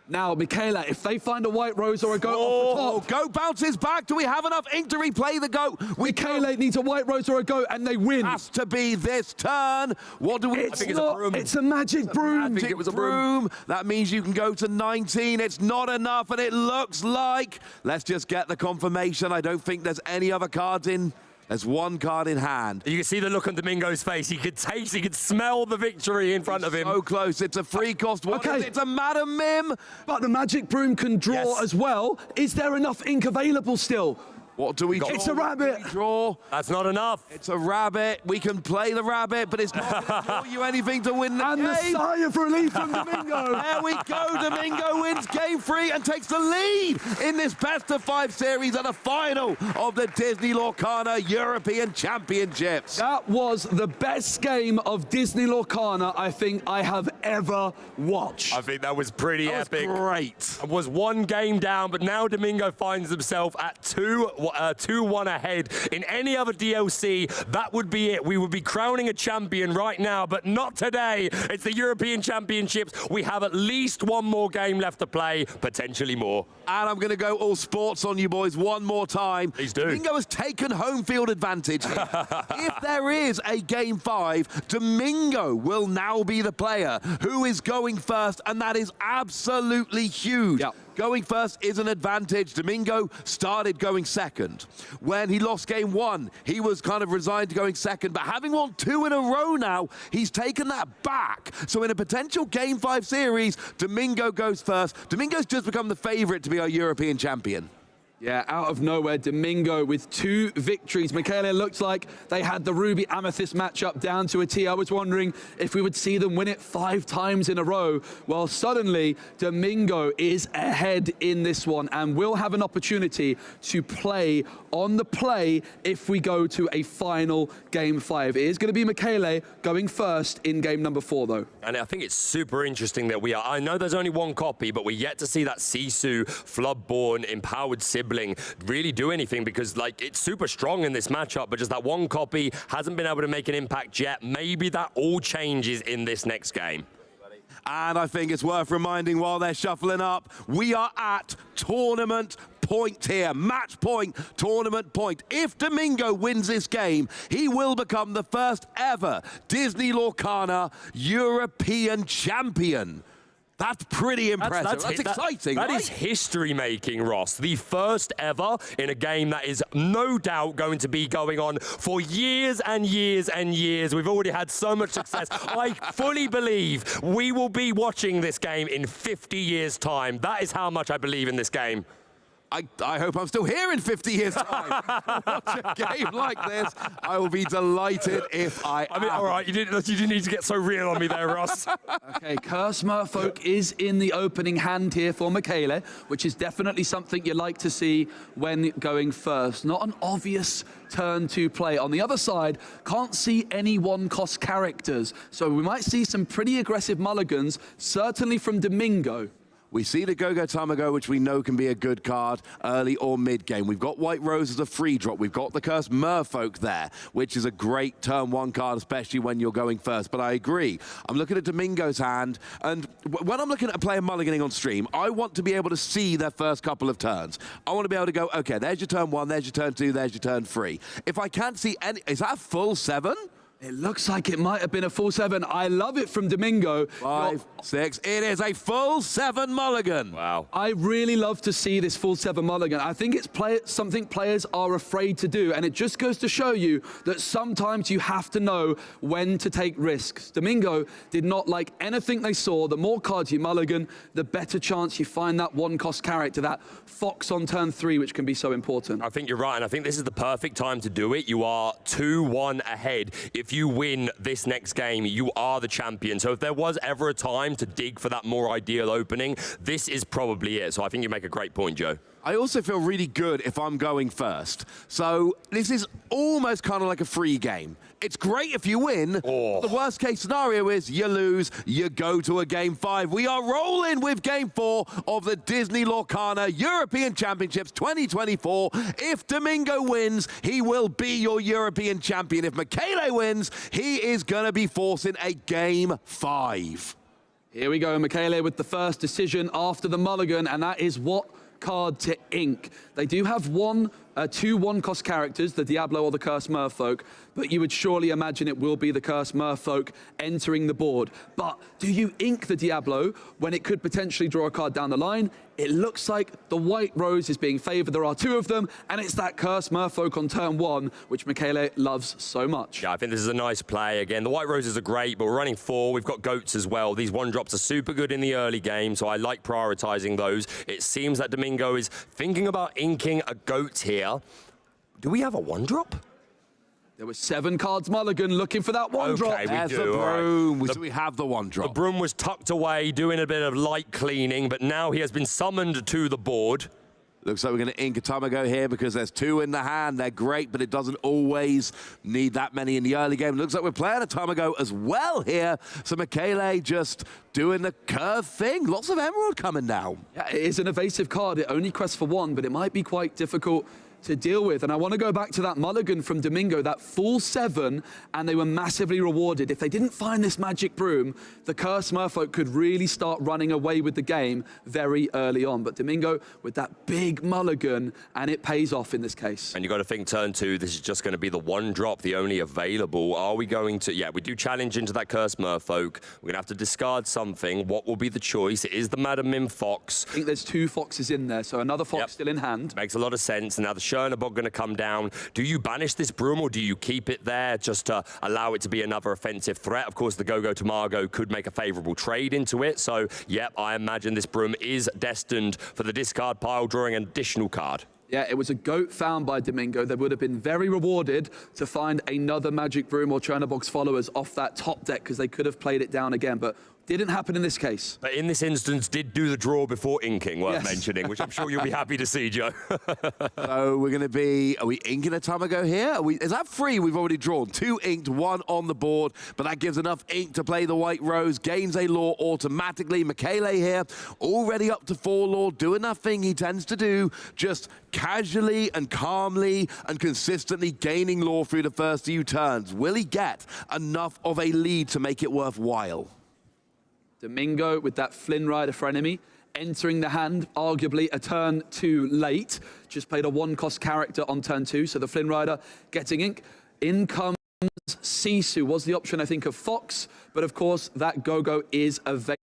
Now, Michaela, if they find a White Rose or a goat off the top... Goat bounces back. Do we have enough ink to replay the goat? Michaela needs a White Rose or a goat, and they win. Has to be this turn. What do we... I think it's a broom. It's a magic broom. I think it was a broom. That means you can go to 19. It's not enough, and it looks like... Let's just get the confirmation. I don't think there's any other cards in... There's 1 card in hand. You can see the look on Domingo's face. He could taste, he could smell the victory in front of him. So close. It's a free cost. Okay. It's a Madam Mim. But the magic broom can draw as well. Is there enough ink available still? What do we draw? It's a rabbit. Draw. That's not enough. It's a rabbit. We can play the rabbit, but it's not going to draw you anything to win the game. And the sigh of relief from Domingo. There we go. Domingo wins game 3 and takes the lead in this best-of-5 series at the final of the Disney Lorcana European Championships. That was the best game of Disney Lorcana I think I have ever watched. I think that was pretty epic. Great. It was 1 game down, but now Domingo finds himself at 2-1 ahead. In any other DLC, that would be it. We would be crowning a champion right now, but not today. It's the European Championships. We have at least 1 more game left to play, potentially more. And I'm going to go all sports on you boys one more time. Please do. Domingo has taken home field advantage here. If there is a game 5, Domingo will now be the player who is going first, and that is absolutely huge. Yep. Going first is an advantage. Domingo started going second. When he lost game 1, he was kind of resigned to going second, but having won 2 in a row now, he's taken that back. So in a potential game 5 series, Domingo goes first. Domingo's just become the favorite to be our European champion. Yeah, out of nowhere, Domingo with 2 victories. Michaela, looks like they had the Ruby Amethyst matchup down to a T. I was wondering if we would see them win it 5 times in a row. Well, suddenly, Domingo is ahead in this one and will have an opportunity to play on the play if we go to a final game 5. It is going to be Michaela going first in game number 4, though. And I think it's super interesting that I know there's only 1 copy, but we're yet to see that Sisu, Floodborn, Empowered Sib scrambling, really do anything because, like, it's super strong in this matchup, but just that one copy hasn't been able to make an impact yet. Maybe that all changes in this next game. And I think it's worth reminding while they're shuffling up, we are at tournament point here. Match point, tournament point. If Domingo wins this game, he will become the first ever Disney Lorcana European champion. That's pretty impressive. That's exciting, That right? is history-making, Ross. The first ever in a game that is no doubt going to be going on for years and years and years. We've already had so much success. I fully believe we will be watching this game in 50 years' time. That is how much I believe in this game. I hope I'm still here in 50 years' time. Watch a game like this. I will be delighted if I mean, all right, you didn't need to get so real on me there, Ross. Okay, Curse Merfolk is in the opening hand here for Michele, which is definitely something you like to see when going first. Not an obvious turn to play. On the other side, can't see any one-cost characters, so we might see some pretty aggressive mulligans, certainly from Domingo. We see the Go-Go Tamago, which we know can be a good card early or mid-game. We've got White Rose as a free drop. We've got the Cursed Merfolk there, which is a great turn one card, especially when you're going first. But I agree. I'm looking at Domingo's hand, and when I'm looking at a player mulliganing on stream, I want to be able to see their first couple of turns. I want to be able to go, okay, there's your turn one, there's your turn two, there's your turn three. If I can't see any, is that a full 7? It looks like it might have been a full 7. I love it from Domingo. 5, 6. It is a full 7 mulligan. Wow. I really love to see this full 7 mulligan. I think it's something players are afraid to do, and it just goes to show you that sometimes you have to know when to take risks. Domingo did not like anything they saw. The more cards you mulligan, the better chance you find that one-cost character, that fox on turn 3, which can be so important. I think you're right, and I think this is the perfect time to do it. You are 2-1 ahead. If you win this next game, you are the champion. So if there was ever a time to dig for that more ideal opening, this is probably it. So I think you make a great point, Joe. I also feel really good if I'm going first. So this is almost kind of like a free game. It's great if you win. Oh. The worst case scenario is you lose, you go to a game 5. We are rolling with game 4 of the Disney Lorcana European Championships 2024. If Domingo wins, he will be your European champion. If Michele wins, he is going to be forcing a game 5. Here we go, Michele with the first decision after the mulligan, and that is what card to ink. They do have two one-cost characters, the Diablo or the Cursed Merfolk, but you would surely imagine it will be the Cursed Merfolk entering the board. But do you ink the Diablo when it could potentially draw a card down the line? It looks like the White Rose is being favored. There are 2 of them, and it's that Cursed Merfolk on turn 1, which Michele loves so much. Yeah, I think this is a nice play. Again, the White Roses are great, but we're running 4. We've got goats as well. These one-drops are super good in the early game, so I like prioritizing those. It seems that Domingo is thinking about inking a goat here. Do we have a one-drop? There were 7 cards mulligan looking for that one drop. Okay, There's we the do. broom. Right. So we have the one drop. The broom was tucked away, doing a bit of light cleaning, but now he has been summoned to the board. Looks like we're going to ink a Tamago here because there's 2 in the hand. They're great, but it doesn't always need that many in the early game. Looks like we're playing a Tamago as well here. So Michele just doing the curve thing. Lots of emerald coming down. Yeah, it is an evasive card. It only quests for 1, but it might be quite difficult to deal with. And I want to go back to that mulligan from Domingo, that full 7, and they were massively rewarded. If they didn't find this magic broom, the Cursed Merfolk could really start running away with the game very early on. But Domingo with that big mulligan, and it pays off in this case. And you've got to think turn 2, this is just going to be the one drop, the only available. Are we going to, yeah, we do challenge into that Cursed Merfolk. We're going to have to discard something. What will be the choice? It is the Madam Mim Fox. I think there's 2 foxes in there, so another fox still in hand. Makes a lot of sense. And now the Chernabog going to come down. Do you banish this broom or do you keep it there just to allow it to be another offensive threat? Of course, the Go-Go Tamago could make a favorable trade into it. So, yep, I imagine this broom is destined for the discard pile, drawing an additional card. Yeah, it was a goat found by Domingo. They would have been very rewarded to find another Magic Broom or Chernabog's followers off that top deck because they could have played it down again. But Didn't happen in this case. But in this instance, did do the draw before inking, worth mentioning, which I'm sure you'll be happy to see, Joe. So we're going to be, are we inking a Tamago here? Is that free? We've already drawn. 2 inked, 1 on the board, but that gives enough ink to play the White Rose. Gains a lore automatically. Michele here, already up to 4 lore, doing that thing he tends to do, just casually and calmly and consistently gaining lore through the first few turns. Will he get enough of a lead to make it worthwhile? Domingo with that Flynn Rider frenemy, entering the hand, arguably a turn too late. Just played a 1-cost character on turn 2, so the Flynn Rider getting ink. In comes Sisu, was the option, I think, of Fox, but of course, that go-go is available.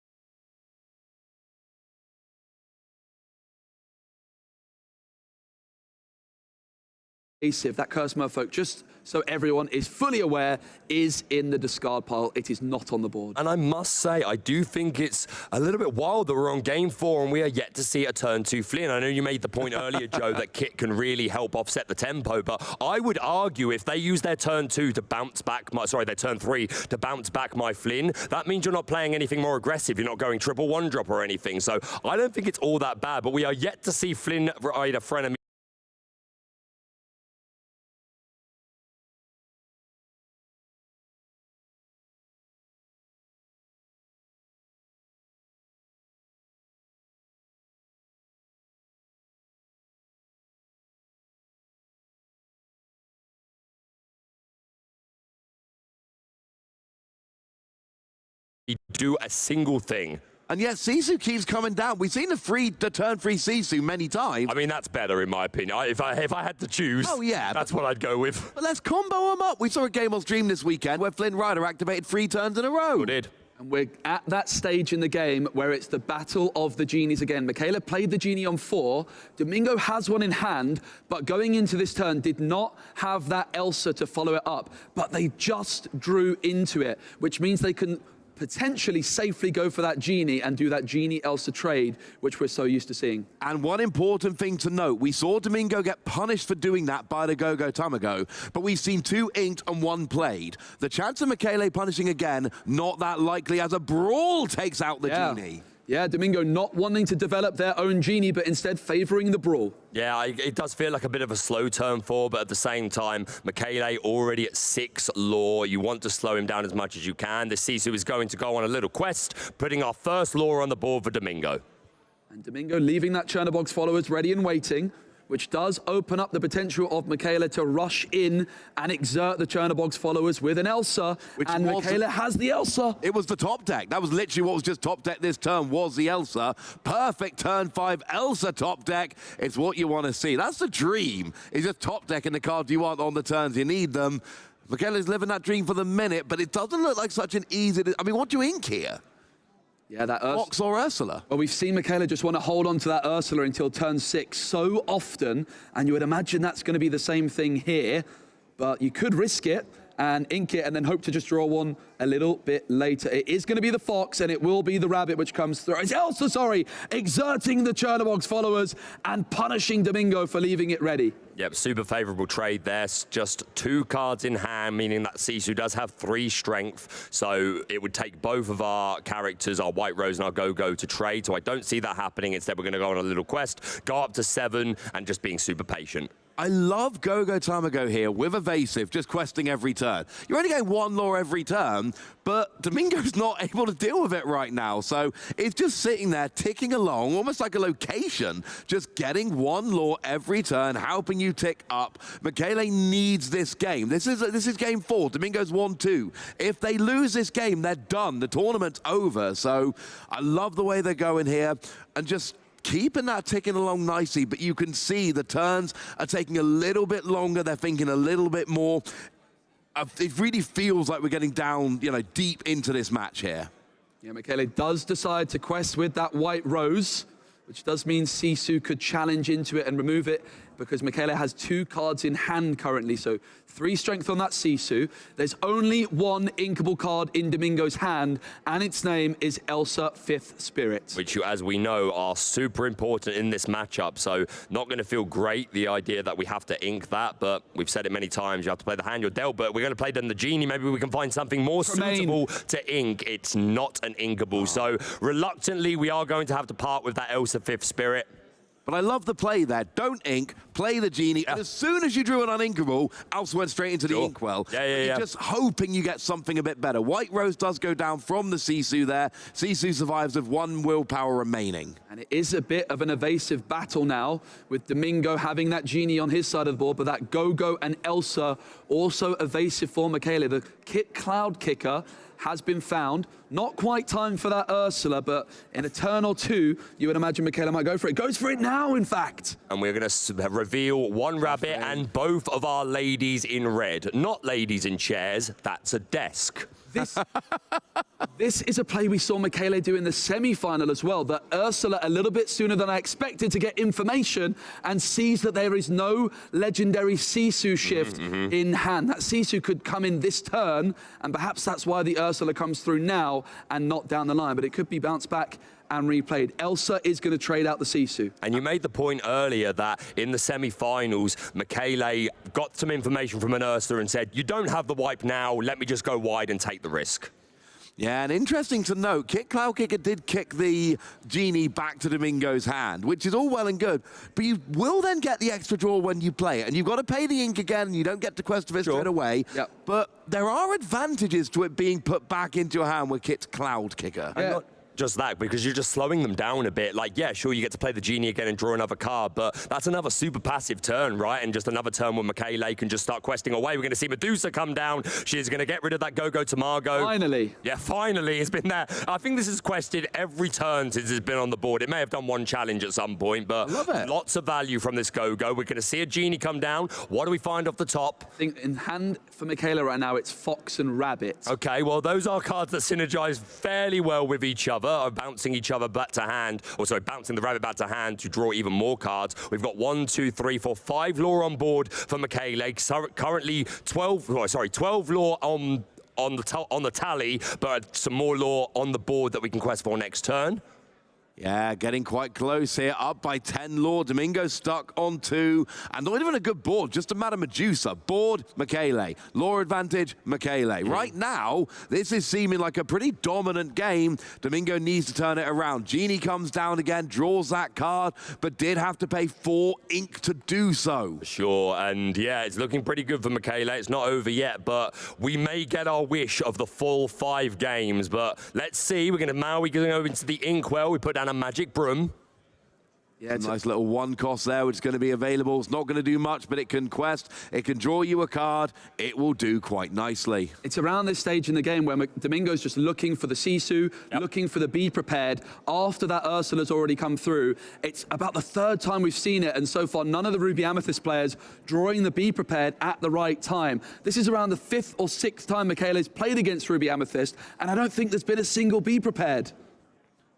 That Curse Merfolk, just so everyone is fully aware, is in the discard pile. It is not on the board. And I must say, I do think it's a little bit wild that we're on game 4 and we are yet to see a turn 2 Flynn. I know you made the point earlier, Joe, that Kit can really help offset the tempo, but I would argue if they use their turn 2 to bounce back their turn 3 to bounce back my Flynn, that means you're not playing anything more aggressive. You're not going triple 1-drop or anything. So I don't think it's all that bad, but we are yet to see Flynn Rider frenemy. Do a single thing. And yet Sisu keeps coming down. We've seen the turn free Sisu many times. I mean, that's better in my opinion. If I had to choose, that's what I'd go with. But let's combo them up. We saw a game on stream this weekend where Flynn Rider activated 3 turns in a row. We did. And we're at that stage in the game where it's the battle of the genies again. Michele played the genie on 4. Domingo has one in hand, but going into this turn did not have that Elsa to follow it up. But they just drew into it, which means they can potentially safely go for that genie and do that genie Elsa trade, which we're so used to seeing. And one important thing to note, we saw Domingo get punished for doing that by the Go-Go Tamago, but we've seen 2 inked and 1 played. The chance of Michele punishing again, not that likely as a brawl takes out the genie. Yeah, Domingo not wanting to develop their own genie, but instead favoring the brawl. Yeah, it does feel like a bit of a slow turn 4, but at the same time, Michele already at 6 lore. You want to slow him down as much as you can. The Sisu is going to go on a little quest, putting our first lore on the board for Domingo. And Domingo leaving that Chernobog's followers ready and waiting, which does open up the potential of Michele to rush in and exert the Chernobog's followers with an Elsa. And Michele has the Elsa. It was the top deck. That was literally what was just top deck this turn, was the Elsa. Perfect turn 5 Elsa top deck. It's what you want to see. That's the dream. It's just top decking the cards you want on the turns you need them. Michele's living that dream for the minute, but it doesn't look like such an easy... I mean, what do you ink here? Yeah, that Fox or Ursula? Well, we've seen Michele just want to hold on to that Ursula until turn 6 so often, and you would imagine that's going to be the same thing here, but you could risk it and ink it and then hope to just draw one a little bit later. It is going to be the Fox and it will be the Rabbit which comes through. It's Elsa, sorry, exerting the Chernobog's followers and punishing Domingo for leaving it ready. Yep, super favorable trade there. Just 2 cards in hand, meaning that Sisu does have 3 strength. So it would take both of our characters, our White Rose and our Go-Go, to trade. So I don't see that happening. Instead, we're going to go on a little quest, go up to 7, and just being super patient. I love Go-Go Tamago here with Evasive, just questing every turn. You're only getting 1 lore every turn, but Domingo's not able to deal with it right now. So it's just sitting there, ticking along, almost like a location, just getting 1 lore every turn, helping you tick up. Michele needs this game. This is game 4. Domingo's 1-2. If they lose this game, they're done. The tournament's over. So I love the way they're going here, and just keeping that ticking along nicely, but you can see the turns are taking a little bit longer. They're thinking a little bit more. It really feels like we're getting down, deep into this match here. Yeah, Michele does decide to quest with that White Rose, which does mean Sisu could challenge into it and remove it because Michele has 2 cards in hand currently, so 3 strength on that Sisu. There's only 1 inkable card in Domingo's hand, and its name is Elsa 5th Spirit. Which, as we know, are super important in this matchup, so not going to feel great, the idea that we have to ink that, but we've said it many times, you have to play the hand you're dealt, but we're going to play then the Genie. Maybe we can find something more suitable to ink. It's not an inkable, so reluctantly we are going to have to part with that Elsa 5th Spirit. But I love the play there. Don't ink, play the Genie, and as soon as you drew an uninkable, Elsa went straight into the inkwell. You're just hoping you get something a bit better. White Rose does go down from the Sisu there. Sisu survives with 1 willpower remaining. And it is a bit of an evasive battle now, with Domingo having that Genie on his side of the board, but that Go-Go and Elsa also evasive for Michele. The Cloud Kicker has been found. Not quite time for that Ursula, but in a turn or 2, you would imagine Michele might go for it. Goes for it now, in fact. And we're going to reveal 1 rabbit and both of our ladies in red. Not ladies in chairs, that's a desk. This is a play we saw Michele do in the semi-final as well, that Ursula a little bit sooner than I expected to get information and sees that there is no legendary Sisu shift in hand. That Sisu could come in this turn, and perhaps that's why the Ursula comes through now and not down the line, but it could be bounced back and replayed. Elsa is going to trade out the Sisu. And you made the point earlier that in the semi-finals, Michele got some information from an Ursula and said, you don't have the wipe now, let me just go wide and take the risk. Yeah, and interesting to note, Cloud Kicker did kick the Genie back to Domingo's hand, which is all well and good, but you will then get the extra draw when you play it, and you've got to pay the ink again, and you don't get to Quest of it straight away, but there are advantages to it being put back into your hand with Kit's Cloud Kicker. Just that, because you're just slowing them down a bit. Like, yeah, sure, you get to play the Genie again and draw another card, but that's another super passive turn, right? And just another turn where Michele can just start questing away. We're going to see Medusa come down. She's going to get rid of that Go-Go to Margot. Finally. Yeah, finally. It's been there. I think this is quested every turn since it's been on the board. It may have done 1 challenge at some point, but lots of value from this Go-Go. We're going to see a Genie come down. What do we find off the top? I think in hand for Michele right now, it's Fox and Rabbit. Okay, well, those are cards that synergize fairly well with each other, are bouncing each other back to hand, or sorry, bouncing the rabbit back to hand to draw even more cards. We've got 1, 2, 3, 4, 5 lore on board for Michele. Currently 12 lore on the tally, but some more lore on the board that we can quest for next turn. Yeah, getting quite close here, up by 10 lore. Domingo stuck on 2, and not even a good board, just a matter Medusa. Board, Michele. Lore advantage, Michele. Right now, this is seeming like a pretty dominant game. Domingo needs to turn it around. Genie comes down again, draws that card, but did have to pay 4 ink to do so. Sure, and yeah, it's looking pretty good for Michele. It's not over yet, but we may get our wish of the full 5 games, but let's see. We're going to Maui going over into the inkwell. We put down a magic broom. Yeah, it's a nice little 1 cost there, which is going to be available. It's not going to do much, but it can quest. It can draw you a card. It will do quite nicely. It's around this stage in the game where Domingo's just looking for the Sisu, looking for the Be Prepared. After that Ursula's already come through, it's about the 3rd time we've seen it, and so far none of the Ruby Amethyst players drawing the Be Prepared at the right time. This is around the 5th or 6th time Michele's played against Ruby Amethyst, and I don't think there's been a single Be Prepared.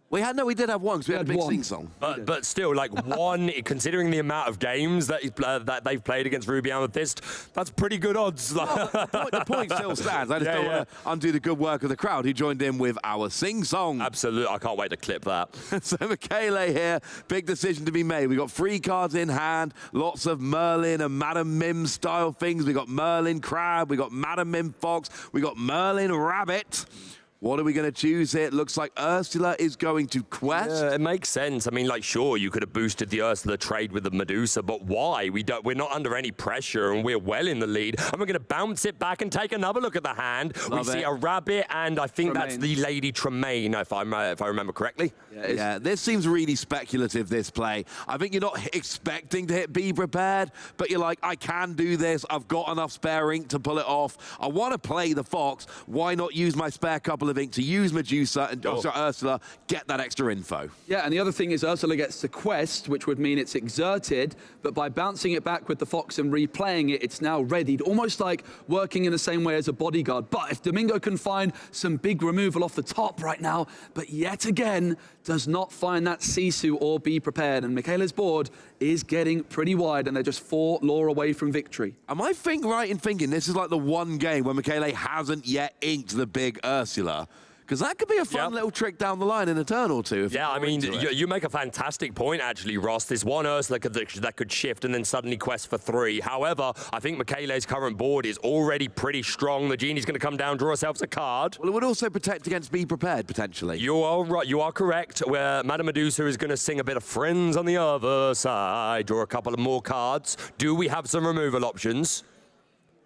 We did have 1, because we had a big sing-song. But still, like 1, considering the amount of games that they've played against Ruby Amethyst, that's pretty good odds. The point still stands. I just don't want to undo the good work of the crowd who joined in with our sing-song. Absolutely, I can't wait to clip that. So Michele here, big decision to be made. We've got 3 cards in hand, lots of Merlin and Madam Mim style things. We've got Merlin Crab, we've got Madam Mim Fox, we've got Merlin Rabbit. What are we going to choose here? It looks like Ursula is going to quest. Yeah, it makes sense. I mean, like, sure, you could have boosted the Ursula trade with the Medusa, but why? We're not under any pressure, and we're well in the lead. And we're going to bounce it back and take another look at the hand. We see a rabbit, and I think that's the Lady Tremaine, if I remember correctly. Yeah, this seems really speculative, this play. I think you're not expecting to hit Be Prepared, but you're like, I can do this. I've got enough spare ink to pull it off. I want to play the Fox. Why not use my spare couple couple of ink to use Medusa and Ursula, get that extra info. Yeah, and the other thing is Ursula gets the quest, which would mean it's exerted, but by bouncing it back with the Fox and replaying it, it's now readied, almost like working in the same way as a bodyguard. But if Domingo can find some big removal off the top right now, but yet again does not find that Sisu or be prepared, and Michaela's board is getting pretty wide, and they're just 4 lore away from victory. Am I right in thinking this is like the one game where Michele hasn't yet inked the big Ursula? Because that could be a fun little trick down the line in a turn or two. Yeah, I mean, you make a fantastic point, actually, Ross. There's one Ursula that could shift and then suddenly quest for 3. However, I think Michele's current board is already pretty strong. The Genie's going to come down, draw herself a card. Well, it would also protect against Be Prepared, potentially. You are right. You are correct. Where Madame Medusa is going to sing a bit of Friends on the other side, draw a couple of more cards. Do we have some removal options?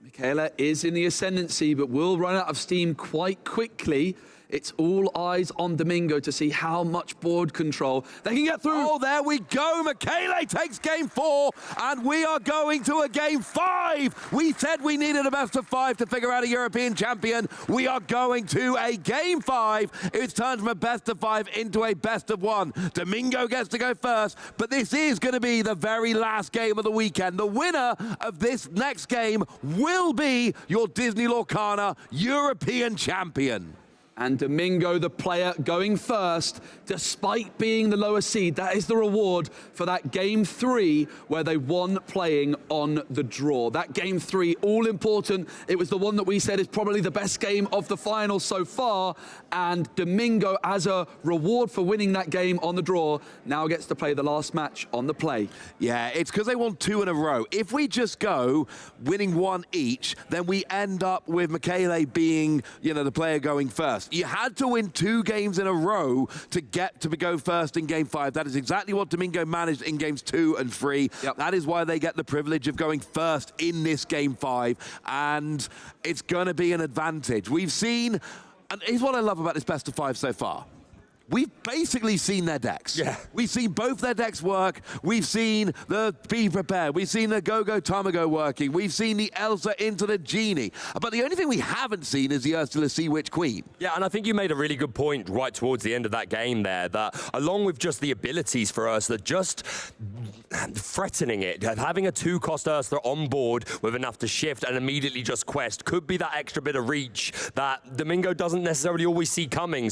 Michaela is in the ascendancy, but will run out of steam quite quickly. It's all eyes on Domingo to see how much board control they can get through. Oh, there we go. Michele takes game 4, and we are going to a game 5. We said we needed a best of 5 to figure out a European champion. We are going to a game 5. It's turned from a best of 5 into a best of 1. Domingo gets to go first, but this is going to be the very last game of the weekend. The winner of this next game will be your Disney Lorcana European champion. And Domingo, the player, going first, despite being the lower seed. That is the reward for that game 3 where they won playing on the draw. That game 3, all important. It was the one that we said is probably the best game of the final so far. And Domingo, as a reward for winning that game on the draw, now gets to play the last match on the play. Yeah, it's because they won 2 in a row. If we just go winning 1 each, then we end up with Michele being, the player going first. You had to win 2 games in a row to get to go first in game 5. That is exactly what Domingo managed in games 2 and 3. Yep. That is why they get the privilege of going first in this game 5. And it's going to be an advantage. We've seen, and here's what I love about this best of 5 so far. We've basically seen their decks. Yeah. We've seen both their decks work. We've seen the Be Prepared. We've seen the Go-Go Tamago working. We've seen the Elsa into the Genie. But the only thing we haven't seen is the Ursula Sea Witch Queen. Yeah, and I think you made a really good point right towards the end of that game there, that along with just the abilities for Ursula, just threatening it, having a 2-cost Ursula on board with enough to shift and immediately just quest could be that extra bit of reach that Domingo doesn't necessarily always see coming.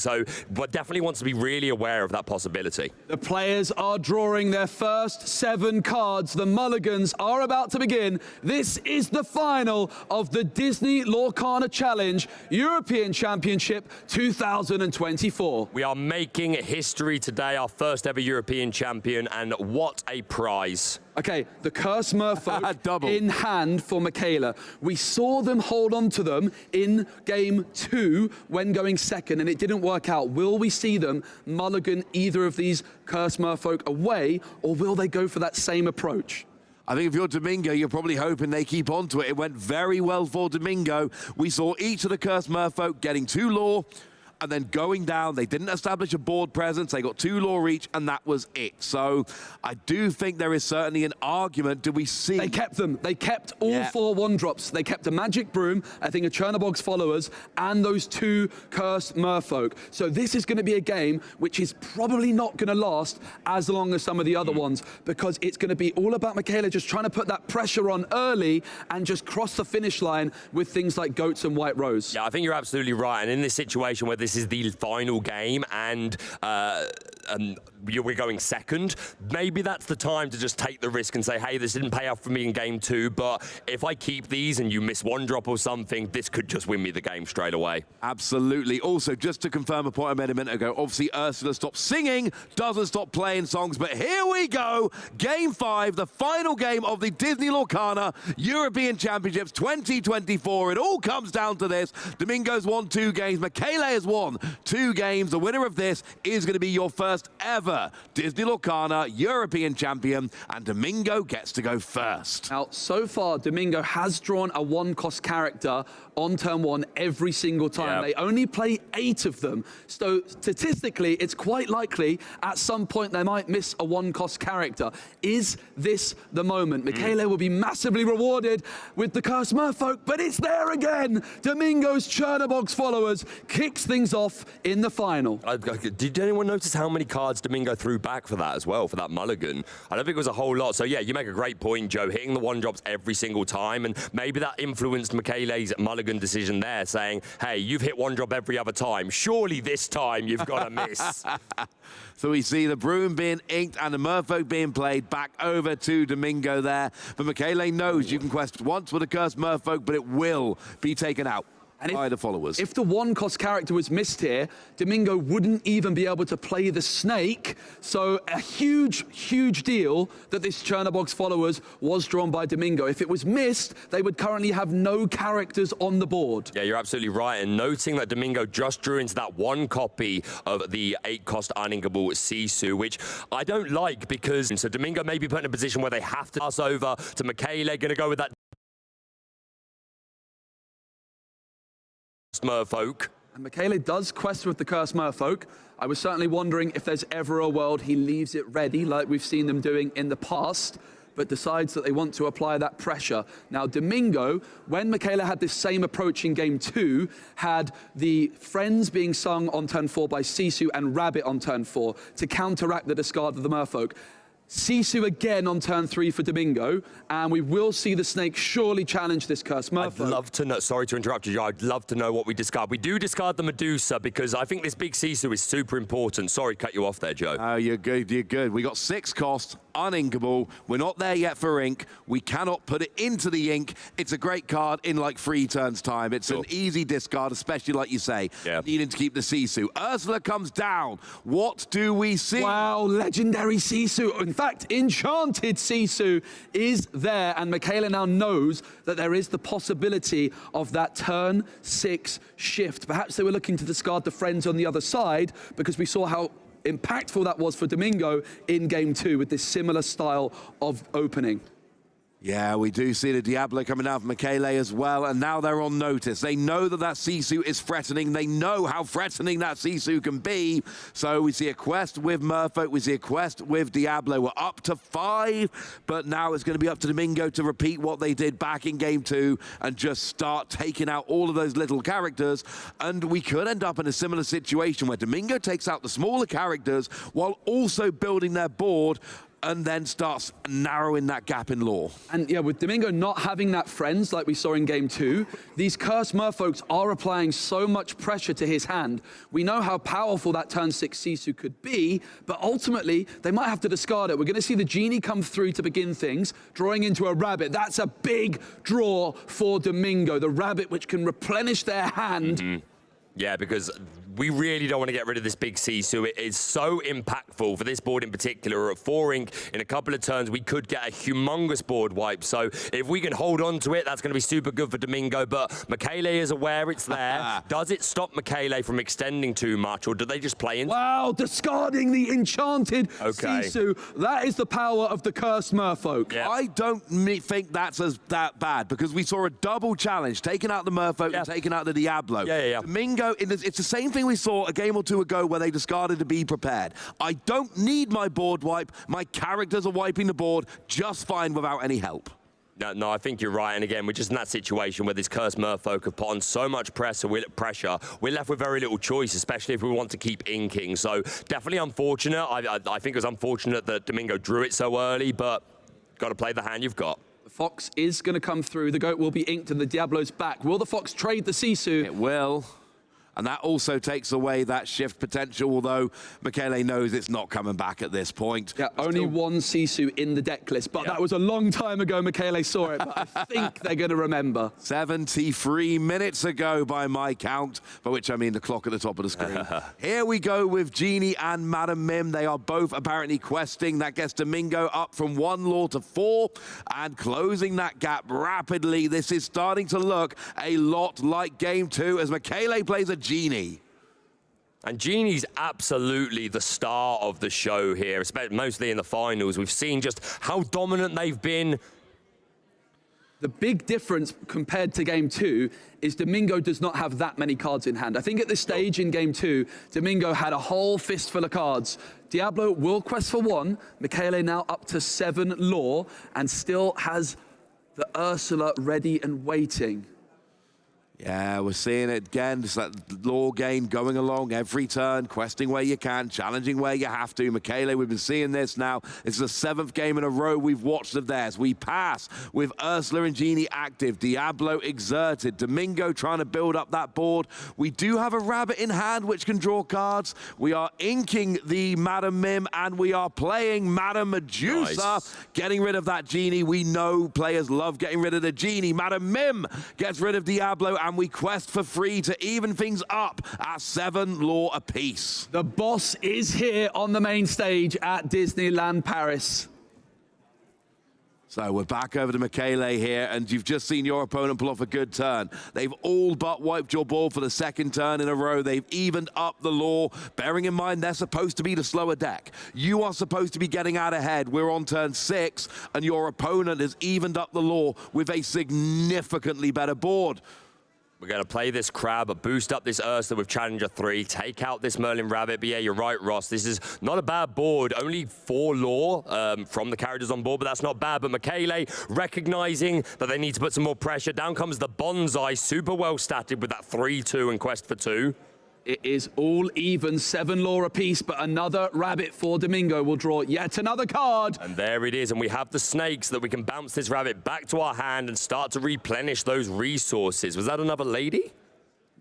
But definitely wants to be really aware of that possibility. The players are drawing their first 7 cards. The mulligans are about to begin. This is the final of the Disney Lorcana Challenge European Championship 2024. We are making history today, our first ever European champion, and what a prize. Okay, the Curse Merfolk in hand for Michaela. We saw them hold on to them in game 2 when going second, and it didn't work out. Will we see them mulligan either of these Curse Merfolk away, or will they go for that same approach? I think if you're Domingo, you're probably hoping they keep on to it. It went very well for Domingo. We saw each of the Curse Merfolk getting 2 lore, and then going down. They didn't establish a board presence. They got 2 lore each, and that was it. So I do think there is certainly an argument. Do we see? They kept them. They kept all 4 1-drops. They kept a Magic Broom, I think a Chernobog's Followers, and those 2 Cursed Merfolk. So this is going to be a game which is probably not going to last as long as some of the other ones, because it's going to be all about Michaela just trying to put that pressure on early and just cross the finish line with things like Goats and White Rose. Yeah, I think you're absolutely right. And in this situation where this is the final game and we're going second, maybe that's the time to just take the risk and say, hey, this didn't pay off for me in game 2, but if I keep these and you miss 1 drop or something, this could just win me the game straight away. Absolutely. Also, just to confirm a point I made a minute ago, obviously Ursula stops singing, doesn't stop playing songs, but here we go. Game 5, the final game of the Disney Lorcana European Championships 2024. It all comes down to this. Domingo's won 2 games. Michele has won 2 games. The winner of this is going to be your first first ever Disney Lorcana European champion, and Domingo gets to go first. Now, so far, Domingo has drawn a one-cost character on turn 1 every single time. They only play 8 of them. So statistically, it's quite likely at some point they might miss a one-cost character. Is this the moment? Michele will be massively rewarded with the Cursed Merfolk, but it's there again. Domingo's Chernobog's followers kicks things off in the final. Did anyone notice how many cards Domingo threw back for that as well, for that mulligan? I don't think it was a whole lot. So yeah, you make a great point, Joe, hitting the one-drops every single time, and maybe that influenced Michele's mulligan decision there, saying, hey, you've hit one drop every other time. Surely this time you've got to miss. So we see the Broom being inked and the Merfolk being played back over to Domingo there. But Michele knows you can quest once with a Cursed Merfolk, but it will be taken out by the followers. If the one-cost character was missed here, Domingo wouldn't even be able to play the snake. So a huge, huge deal that this Chernobog's followers was drawn by Domingo. If it was missed, they would currently have no characters on the board. Yeah, you're absolutely right. And noting that Domingo just drew into that one copy of the 8-cost uninkable Sisu, which I don't like because so Domingo may be put in a position where they have to pass over to Michele, going to go with that Merfolk. And Michele does quest with the Cursed Merfolk. I was certainly wondering if there's ever a world he leaves it ready, like we've seen them doing in the past, but decides that they want to apply that pressure. Now, Domingo, when Michele had this same approach in Game 2, had the Friends being sung on turn 4 by Sisu and Rabbit on turn 4 to counteract the discard of the Merfolk. Sisu again on turn 3 for Domingo, and we will see the snake surely challenge this Cursed Merfolk. I'd love to know, sorry to interrupt you, Joe, I'd love to know what we discard. We do discard the Medusa because I think this big Sisu is super important. Sorry to cut you off there, Joe. Oh, you're good, you're good. We got 6 costs, uninkable. We're not there yet for ink. We cannot put it into the ink. It's a great card in like 3 turns time. It's an easy discard, especially like you say, needing to keep the Sisu. Ursula comes down. What do we see? Wow, legendary Sisu. In fact, enchanted Sisu is there, and Michele now knows that there is the possibility of that turn 6 shift. Perhaps they were looking to discard the Friends on the other side because we saw how impactful that was for Domingo in Game 2 with this similar style of opening. Yeah, we do see the Diablo coming out of Michele as well, and now they're on notice. They know that that Sisu is threatening. They know how threatening that Sisu can be. So we see a quest with Merfolk. We see a quest with Diablo. We're up to 5, but now it's going to be up to Domingo to repeat what they did back in Game 2 and just start taking out all of those little characters. And we could end up in a similar situation where Domingo takes out the smaller characters while also building their board and then starts narrowing that gap in lore. And yeah, with Domingo not having that Friends like we saw in Game 2, these Cursed Merfolks are applying so much pressure to his hand. We know how powerful that turn 6 Sisu could be, but ultimately, they might have to discard it. We're going to see the Genie come through to begin things, drawing into a Rabbit. That's a big draw for Domingo, the Rabbit which can replenish their hand. Yeah, because we really don't want to get rid of this big Sisu. It is so impactful for this board in particular. At 4 ink, in a couple of turns, we could get a humongous board wipe. So if we can hold on to it, that's going to be super good for Domingo. But Michele is aware it's there. Does it stop Michele from extending too much, or do they just play in? Wow, discarding the enchanted Sisu. That is the power of the Cursed Merfolk. Yeah. I don't think that's that bad, because we saw a double challenge, taking out the Merfolk and taking out the Diablo. Domingo, it's the same thing we saw a game or 2 ago where they discarded to be prepared. I don't need my board wipe. My characters are wiping the board just fine without any help. No, I think you're right. And again, we're just in that situation where this Cursed Merfolk have put on so much pressure. We're left with very little choice, especially if we want to keep inking. So definitely unfortunate. I think it was unfortunate that Domingo drew it so early, but got to play the hand you've got. The Fox is going to come through. The Goat will be inked and the Diablo's back. Will the Fox trade the Sisu? It will. And that also takes away that shift potential, although Michele knows it's not coming back at this point. Yeah, only 1 Sisu in the deck list, but that was a long time ago Michele saw it, but I think they're going to remember. 73 minutes ago by my count, by which I mean the clock at the top of the screen. Here we go with Genie and Madam Mim. They are both apparently questing. That gets Domingo up from 1 lore to 4 and closing that gap rapidly. This is starting to look a lot like Game 2 as Michele plays a Genie. And Genie's absolutely the star of the show here, especially mostly in the finals. We've seen just how dominant they've been. The big difference compared to Game 2 is Domingo does not have that many cards in hand. I think at this stage in Game 2, Domingo had a whole fistful of cards. Diablo will quest for 1. Michele now up to 7 lore and still has the Ursula ready and waiting. Yeah, we're seeing it again. Just that lore game going along every turn, questing where you can, challenging where you have to. Michele, we've been seeing this now. It's the 7th game in a row we've watched of theirs. We pass with Ursula and Genie active, Diablo exerted, Domingo trying to build up that board. We do have a rabbit in hand which can draw cards. We are inking the Madam Mim and we are playing Madam Medusa. Nice. Getting rid of that Genie. We know players love getting rid of the Genie. Madam Mim gets rid of Diablo and we quest for free to even things up at 7 lore apiece. The boss is here on the main stage at Disneyland Paris. So we're back over to Michele here, and you've just seen your opponent pull off a good turn. They've all but wiped your board for the 2nd turn in a row. They've evened up the lore, bearing in mind they're supposed to be the slower deck. You are supposed to be getting out ahead. We're on turn 6, and your opponent has evened up the lore with a significantly better board. We're going to play this crab, boost up this Ursula with Challenger 3, take out this Merlin Rabbit. But yeah, you're right, Ross. This is not a bad board. Only 4 lore from the characters on board, but that's not bad. But Michele recognizing that they need to put some more pressure. Down comes the Bonsai, super well statted with that 3-2 and quest for 2. It is all even, 7 lore apiece, but another rabbit for Domingo will draw yet another card. And there it is, and we have the snakes that we can bounce this rabbit back to our hand and start to replenish those resources. Was that another lady?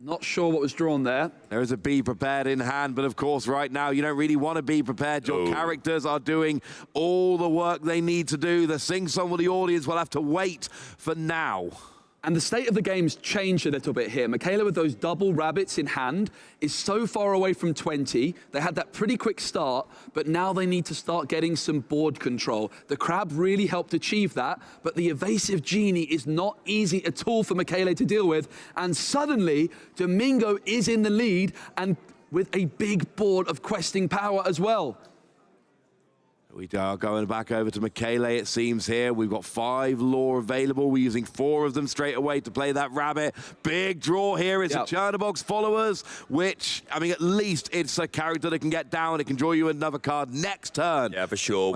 Not sure what was drawn there. There is a be prepared in hand, but of course right now you don't really want to be prepared. Your characters are doing all the work they need to do. The sing-song with the audience will have to wait for now. And the state of the game's changed a little bit here. Michele with those double rabbits in hand is so far away from 20. They had that pretty quick start, but now they need to start getting some board control. The crab really helped achieve that, but the evasive Genie is not easy at all for Michele to deal with. And suddenly, Domingo is in the lead and with a big board of questing power as well. We are going back over to Michele, it seems here. We've got 5 lore available. We're using 4 of them straight away to play that rabbit. Big draw here. It's a Chernabog's followers, which, I mean, at least it's a character that can get down. It can draw you another card next turn. Yeah, for sure.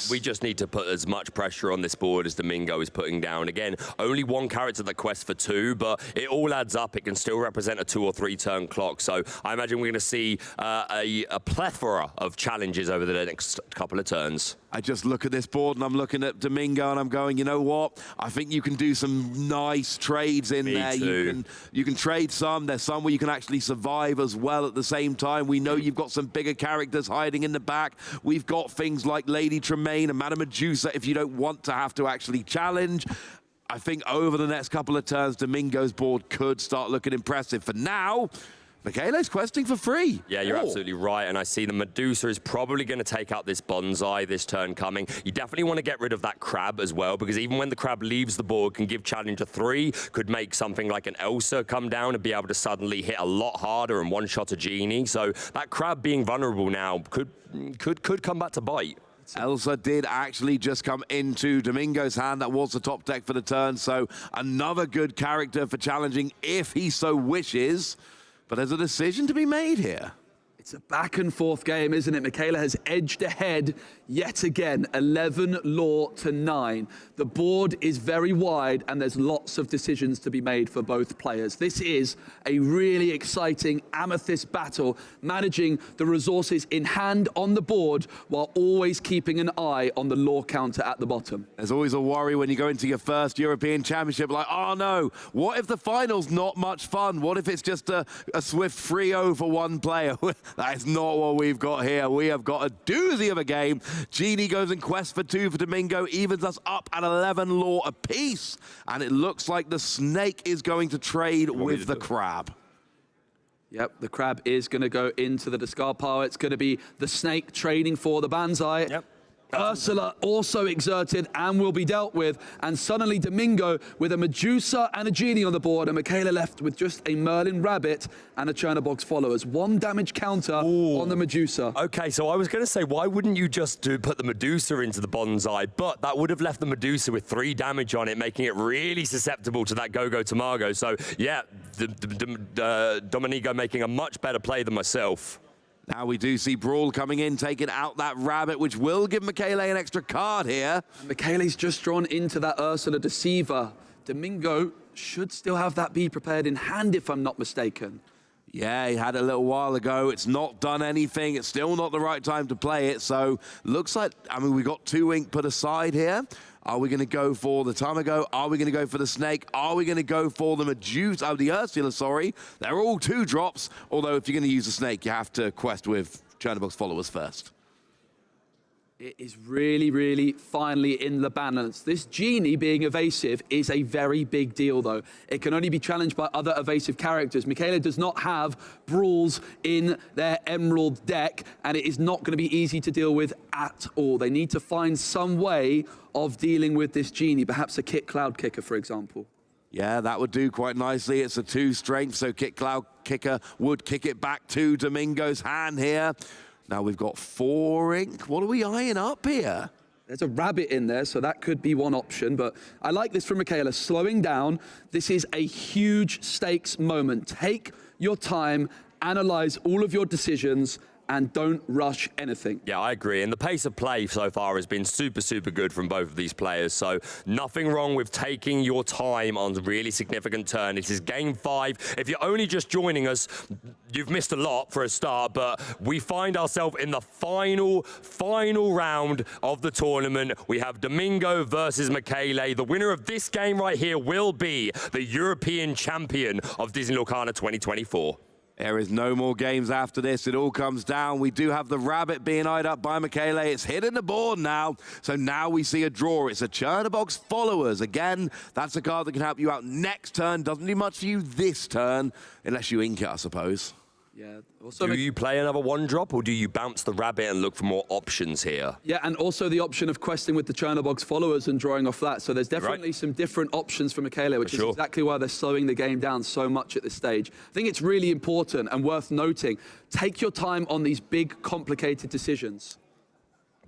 We just need to put as much pressure on this board as Domingo is putting down. Again, only 1 character that quests for 2, but it all adds up. It can still represent a 2 or 3 turn clock. So I imagine we're going to see a plethora of challenges over the next couple of turns. I just look at this board and I'm looking at Domingo and I'm going, you know what? I think you can do some nice trades in there. You can trade some. There's some where you can actually survive as well at the same time. We know you've got some bigger characters hiding in the back. We've got things like Lady Tremaine and Madame Medusa if you don't want to have to actually challenge. I think over the next couple of turns, Domingo's board could start looking impressive. For now, Michele's questing for free. Yeah, you're absolutely right. And I see the Medusa is probably going to take out this Bonsai this turn coming. You definitely want to get rid of that crab as well, because even when the crab leaves the board, can give Challenger 3, could make something like an Elsa come down and be able to suddenly hit a lot harder and one-shot a Genie. So that crab being vulnerable now could come back to bite. Elsa did actually just come into Domingo's hand. That was the top deck for the turn. So another good character for challenging if he so wishes. But there's a decision to be made here. It's a back and forth game, isn't it? Michele has edged ahead yet again, 11 lore to 9. The board is very wide and there's lots of decisions to be made for both players. This is a really exciting Amethyst battle, managing the resources in hand on the board while always keeping an eye on the lore counter at the bottom. There's always a worry when you go into your first European Championship, like, oh no, what if the final's not much fun? What if it's just a swift 3-0 for one player? That is not what we've got here. We have got a doozy of a game. Genie goes in quest for 2 for Domingo, evens us up at 11 lore apiece. And it looks like the snake is going to trade with the crab. Yep, the crab is going to go into the discard pile. It's going to be the snake trading for the Banzai. Yep. Ursula also exerted and will be dealt with. And suddenly Domingo with a Medusa and a Genie on the board, and Michaela left with just a Merlin Rabbit and a Chernobog's followers. 1 damage counter on the Medusa. Okay, so I was going to say, why wouldn't you just put the Medusa into the bonsai? But that would have left the Medusa with 3 damage on it, making it really susceptible to that Go-Go Tamago. So, yeah, Domenico making a much better play than myself. Now we do see Brawl coming in, taking out that Rabbit, which will give Michele an extra card here. Michele's just drawn into that Ursula Deceiver. Domingo should still have that be prepared in hand, if I'm not mistaken. Yeah, he had it a little while ago. It's not done anything. It's still not the right time to play it. So looks like, I mean, we got 2 ink put aside here. Are we going to go for the Tamago? Are we going to go for the Snake? Are we going to go for the Medusa? Oh, the Ursula, sorry. They're all 2 drops. Although if you're going to use the Snake, you have to quest with Chernobog's followers first. It is really, really finally in the balance. This Genie being evasive is a very big deal, though. It can only be challenged by other evasive characters. Michele does not have Brawls in their Emerald deck, and it is not going to be easy to deal with at all. They need to find some way of dealing with this Genie, perhaps a Kit Cloud Kicker, for example. Yeah, that would do quite nicely. It's a 2 strength, so Kit Cloud Kicker would kick it back to Domingo's hand here. Now we've got 4 ink. What are we eyeing up here? There's a Rabbit in there, so that could be one option. But I like this from Michaela, slowing down. This is a huge stakes moment. Take your time, analyze all of your decisions, and don't rush anything. Yeah, I agree. And the pace of play so far has been super, super good from both of these players. So nothing wrong with taking your time on a really significant turn. This is game 5. If you're only just joining us, you've missed a lot for a start, but we find ourselves in the final round of the tournament. We have Domingo versus Michele. The winner of this game right here will be the European champion of Disney Lorcana 2024. There is no more games after this. It all comes down. We do have the Rabbit being eyed up by Michele. It's hitting the board now. So now we see a draw. It's a Chernobog's followers. Again, that's a card that can help you out next turn. Doesn't do much for you this turn, unless you ink it, I suppose. Yeah. Also, do you play another 1-drop, or do you bounce the Rabbit and look for more options here? Yeah, and also the option of questing with the Chernobog's followers and drawing off that. So there's definitely some different options for Michele, which is exactly why they're slowing the game down so much at this stage. I think it's really important and worth noting. Take your time on these big, complicated decisions.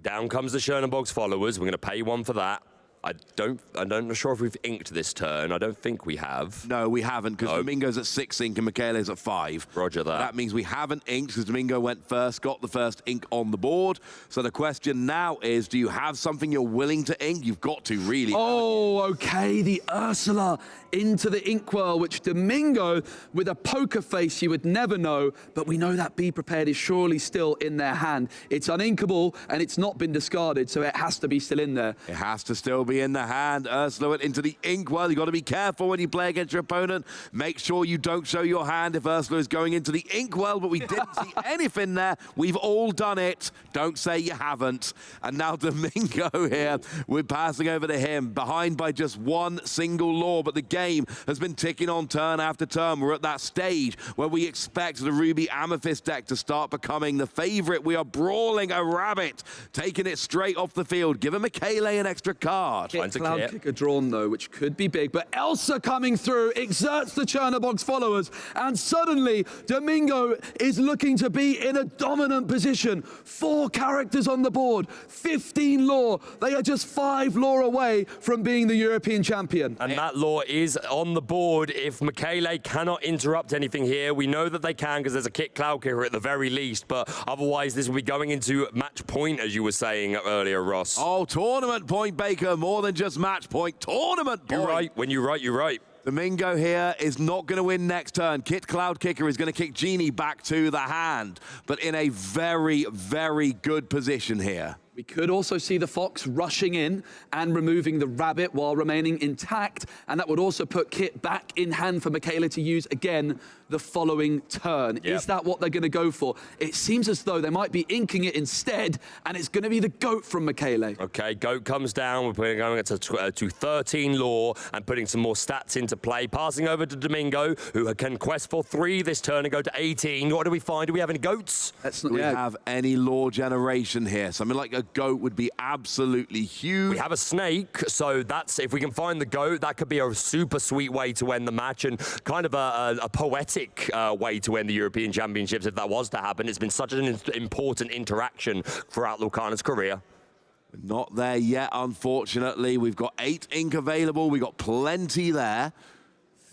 Down comes the Chernobog's followers. We're going to pay 1 for that. I'm not sure if we've inked this turn. I don't think we have. No, we haven't, because Domingo's at 6 ink and Michele's at 5. Roger that. That means we haven't inked, because Domingo went first, got the first ink on the board. So the question now is, do you have something you're willing to ink? You've got to, really. Oh, okay, the Ursula into the inkwell, which Domingo, with a poker face, you would never know, but we know that Be Prepared is surely still in their hand. It's uninkable, and it's not been discarded, so it has to be still in there. It has to still be in the hand. Ursula went into the inkwell. You've got to be careful when you play against your opponent. Make sure you don't show your hand if Ursula is going into the inkwell, but we didn't see anything there. We've all done it. Don't say you haven't. And now Domingo here. We're passing over to him, behind by just 1 single law, but the game has been ticking on turn after turn. We're at that stage where we expect the Ruby Amethyst deck to start becoming the favorite. We are brawling a Rabbit, taking it straight off the field. Give Michele an extra card. Cloud Kicker drawn, though, which could be big. But Elsa coming through exerts the Chernobog's followers. And suddenly, Domingo is looking to be in a dominant position. 4 characters on the board, 15 lore. They are just 5 lore away from being the European champion. And that lore is on the board. If Michele cannot interrupt anything here, we know that they can, because there's a Kit Cloud Kicker at the very least. But otherwise, this will be going into match point, as you were saying earlier, Ross. Oh, tournament point, Baker. More than just match point, tournament point. You're right. When you're right, you're right. Domingo here is not going to win next turn. Kit Cloud Kicker is going to kick Genie back to the hand, but in a very, very good position here. We could also see the Fox rushing in and removing the Rabbit while remaining intact, and that would also put Kit back in hand for Michele to use again the following turn. Yep. Is that what they're going to go for? It seems as though they might be inking it instead, and it's going to be the Goat from Michele. Okay, Goat comes down. We're going to 13 lore and putting some more stats into play. Passing over to Domingo, who can quest for 3 this turn and go to 18. What do we find? Do we have any Goats? Do we have any lore generation here? Something like a goat would be absolutely huge. We have a snake, so that's, if we can find the goat, that could be a super sweet way to end the match and kind of a poetic way to end the European Championships if that was to happen. It's been such an important interaction throughout Lorcana's career. Not there yet, unfortunately. We've got 8 ink available. We've got plenty there.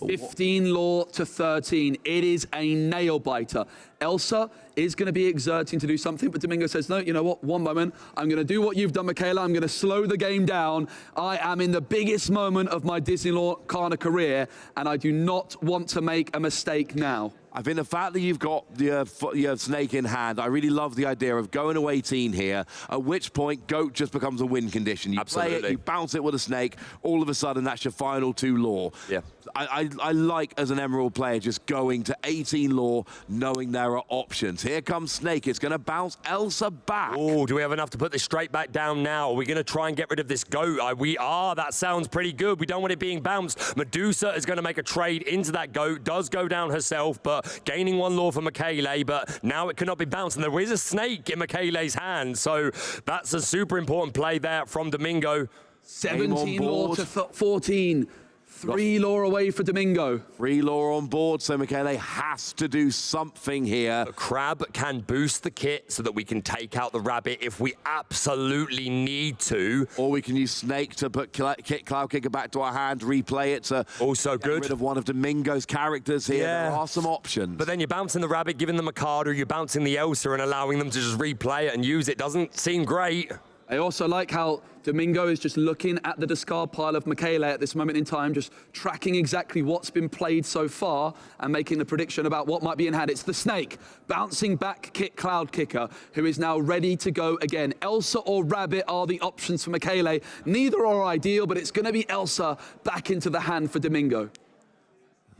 15 lore to 13. It is a nail biter. Elsa is going to be exerting to do something, but Domingo says, no, you know what? One moment. I'm going to do what you've done, Michaela. I'm going to slow the game down. I am in the biggest moment of my Disney Lorcana career, and I do not want to make a mistake now. I think the fact that you've got your snake in hand, I really love the idea of going to 18 here, at which point goat just becomes a win condition. You Absolutely. play it, you bounce it with a snake, all of a sudden that's your final 2 lore. Yeah. I like, as an Emerald player, just going to 18 lore, knowing there are options. Here comes Snake. It's going to bounce Elsa back. Oh, do we have enough to put this straight back down now? Are we going to try and get rid of this goat? We are. That sounds pretty good. We don't want it being bounced. Medusa is going to make a trade into that goat. Does go down herself, but gaining 1 lore for Michele, but now it cannot be bounced. And there is a snake in Michele's hand, so that's a super important play there from Domingo. 17 lore to 14. 3 lore away for Domingo. 3 lore on board, so Michele has to do something here. The crab can boost the kit so that we can take out the rabbit if we absolutely need to. Or we can use Snake to put Cloud Kicker back to our hand, replay it to also get rid of one of Domingo's characters here. Yeah. There are some options. But then you're bouncing the rabbit, giving them a card, or you're bouncing the Elsa and allowing them to just replay it and use it. Doesn't seem great. I also like how Domingo is just looking at the discard pile of Michele at this moment in time, just tracking exactly what's been played so far and making the prediction about what might be in hand. It's the snake bouncing back Cloud Kicker, who is now ready to go again. Elsa or Rabbit are the options for Michele. Neither are ideal, but it's going to be Elsa back into the hand for Domingo.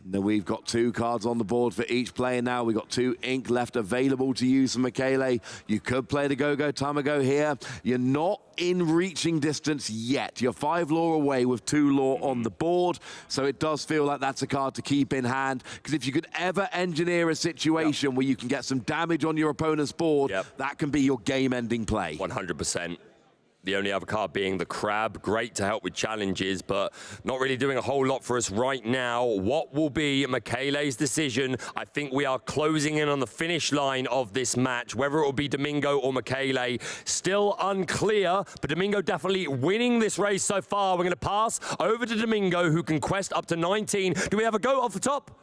Now we've got 2 cards on the board for each player now. We've got 2 ink left available to use for Michele. You could play the Go-Go Tamago here. You're not in reaching distance yet. You're 5 lore away with 2 lore on the board. So it does feel like that's a card to keep in hand. Because if you could ever engineer a situation where you can get some damage on your opponent's board, that can be your game-ending play. 100%. The only other card being the crab. Great to help with challenges, but not really doing a whole lot for us right now. What will be Michele's decision? I think we are closing in on the finish line of this match. Whether it will be Domingo or Michele, still unclear, but Domingo definitely winning this race so far. We're going to pass over to Domingo, who can quest up to 19. Do we have a goat off the top?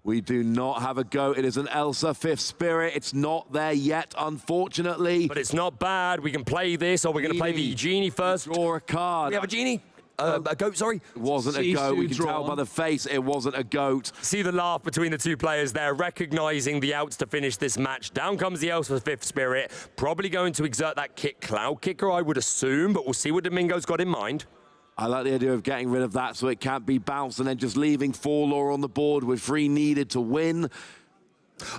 We do not have a goat. It is an Elsa 5th Spirit. It's not there yet, unfortunately. But it's not bad. We can play this, or we're going to play the genie first. Draw a card. We have a genie. A goat, sorry. It wasn't a goat. We can tell by the face it wasn't a goat. See the laugh between the 2 players there, recognizing the outs to finish this match. Down comes the Elsa 5th Spirit. Probably going to exert that Cloud Kicker, I would assume, but we'll see what Domingo's got in mind. I like the idea of getting rid of that so it can't be bounced and then just leaving 4 lore on the board with 3 needed to win.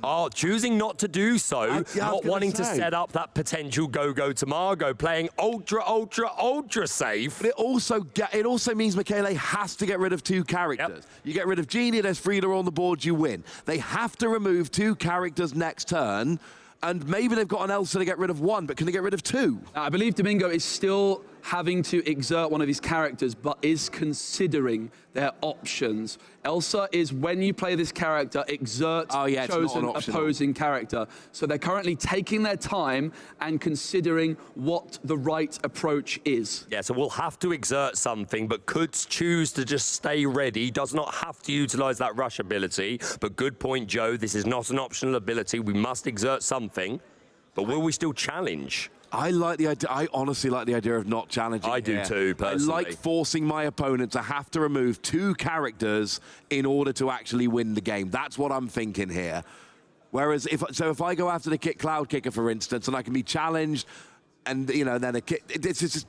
Oh, choosing not to do so, not wanting to set up that potential Go-Go Tamago, playing ultra safe. But it also means Michele has to get rid of 2 characters. You get rid of Genie, there's 3 lore on the board, you win. They have to remove 2 characters next turn, and maybe they've got an Elsa to get rid of 1, but can they get rid of 2? I believe Domingo is still having to exert one of his characters, but is considering their options. Elsa is, when you play this character, exert chosen opposing character. So they're currently taking their time and considering what the right approach is. Yeah, so we'll have to exert something, but could choose to just stay ready. Does not have to utilize that rush ability. But good point, Joe. This is not an optional ability. We must exert something. But will we still challenge? I like the idea. I honestly like the idea of not challenging. I do too, personally. I like forcing my opponent to have to remove 2 characters in order to actually win the game. That's what I'm thinking here. Whereas if I go after the Cloud Kicker, for instance, and I can be challenged, and then it's just.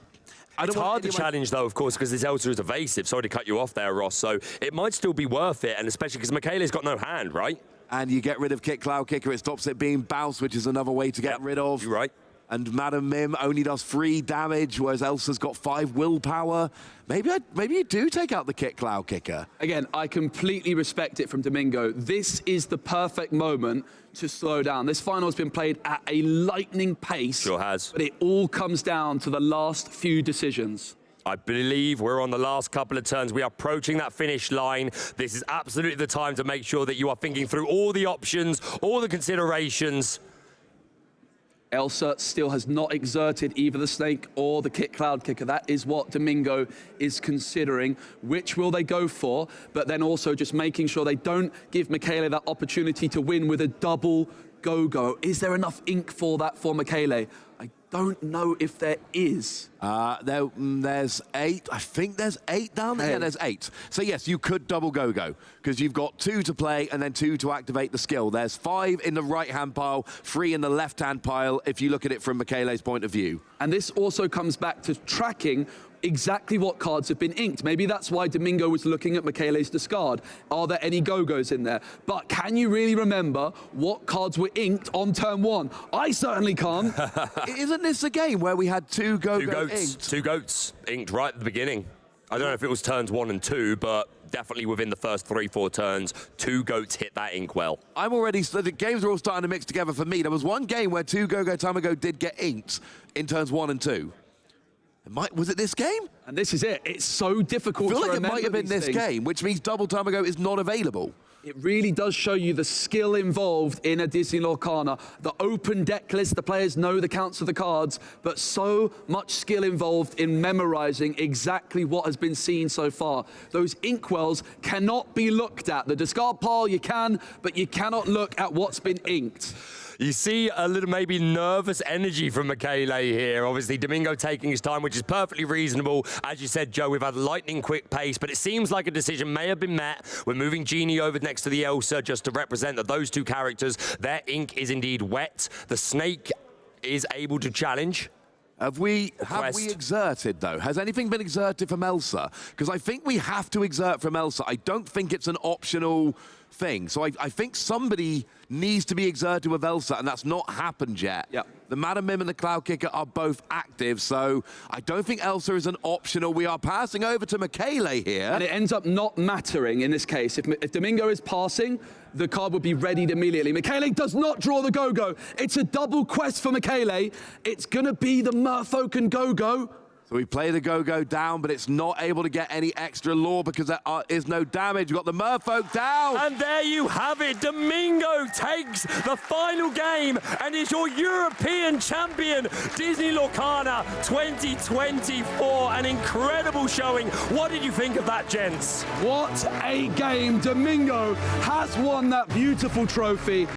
It's hard to challenge, though, of course, because this Elsa is evasive. Sorry to cut you off there, Ross. So it might still be worth it, and especially because Michele's got no hand, right? And you get rid of Cloud Kicker, it stops it being bounced, which is another way to get rid of. You're right. and Madam Mim only does 3 damage, whereas Elsa's got 5 willpower. Maybe you do take out the Cloud Kicker. Again, I completely respect it from Domingo. This is the perfect moment to slow down. This final has been played at a lightning pace. Sure has. But it all comes down to the last few decisions. I believe we're on the last couple of turns. We are approaching that finish line. This is absolutely the time to make sure that you are thinking through all the options, all the considerations. Elsa still has not exerted either the snake or the Cloud Kicker. That is what Domingo is considering. Which will they go for? But then also just making sure they don't give Michele that opportunity to win with a double go-go. Is there enough ink for that for Michele? I don't know if there is. There's 8. I think there's 8 down there. Yeah, there's 8. So yes, you could double go-go because you've got 2 to play and then 2 to activate the skill. There's 5 in the right-hand pile, 3 in the left-hand pile if you look at it from Michele's point of view. And this also comes back to tracking exactly what cards have been inked. Maybe that's why Domingo was looking at Michele's discard. Are there any go-go's in there? But can you really remember what cards were inked on turn 1? I certainly can't. Isn't this a game where we had 2 go-go inked? 2 goats inked right at the beginning. I don't know if it was turns 1 and 2, but definitely within the first 3-4 turns, 2 goats hit that ink well. The games are all starting to mix together for me. There was one game where 2 go-go time ago did get inked in turns 1 and 2. Was it this game? And this is it. It's so difficult to remember. I feel like it might have been this game, which means double time ago is not available. It really does show you the skill involved in a Disney Lorcana. The open deck list, the players know the counts of the cards, but so much skill involved in memorizing exactly what has been seen so far. Those inkwells cannot be looked at. The discard pile you can, but you cannot look at what's been inked. You see a little maybe nervous energy from Michele here. Obviously, Domingo taking his time, which is perfectly reasonable. As you said, Joe, we've had a lightning quick pace, but it seems like a decision may have been met. We're moving Genie over next to the Elsa just to represent that those 2 characters, their ink is indeed wet. The snake is able to challenge. Have we exerted, though? Has anything been exerted from Elsa? Because I think we have to exert from Elsa. I don't think it's an optional thing. So I think somebody needs to be exerted with Elsa, and that's not happened yet. Yep. The Madam Mim and the Cloud Kicker are both active, so I don't think Elsa is an optional. We are passing over to Michele here. And it ends up not mattering in this case. If Domingo is passing, the card would be readied immediately. Michele does not draw the go-go. It's a double quest for Michele. It's going to be the Merfolk go-go. So we play the go-go down, but it's not able to get any extra lore because there is no damage. We've got the Merfolk down. And there you have it. Domingo takes the final game and is your European champion. Disney Lorcana 2024. An incredible showing. What did you think of that, gents? What a game. Domingo has won that beautiful trophy.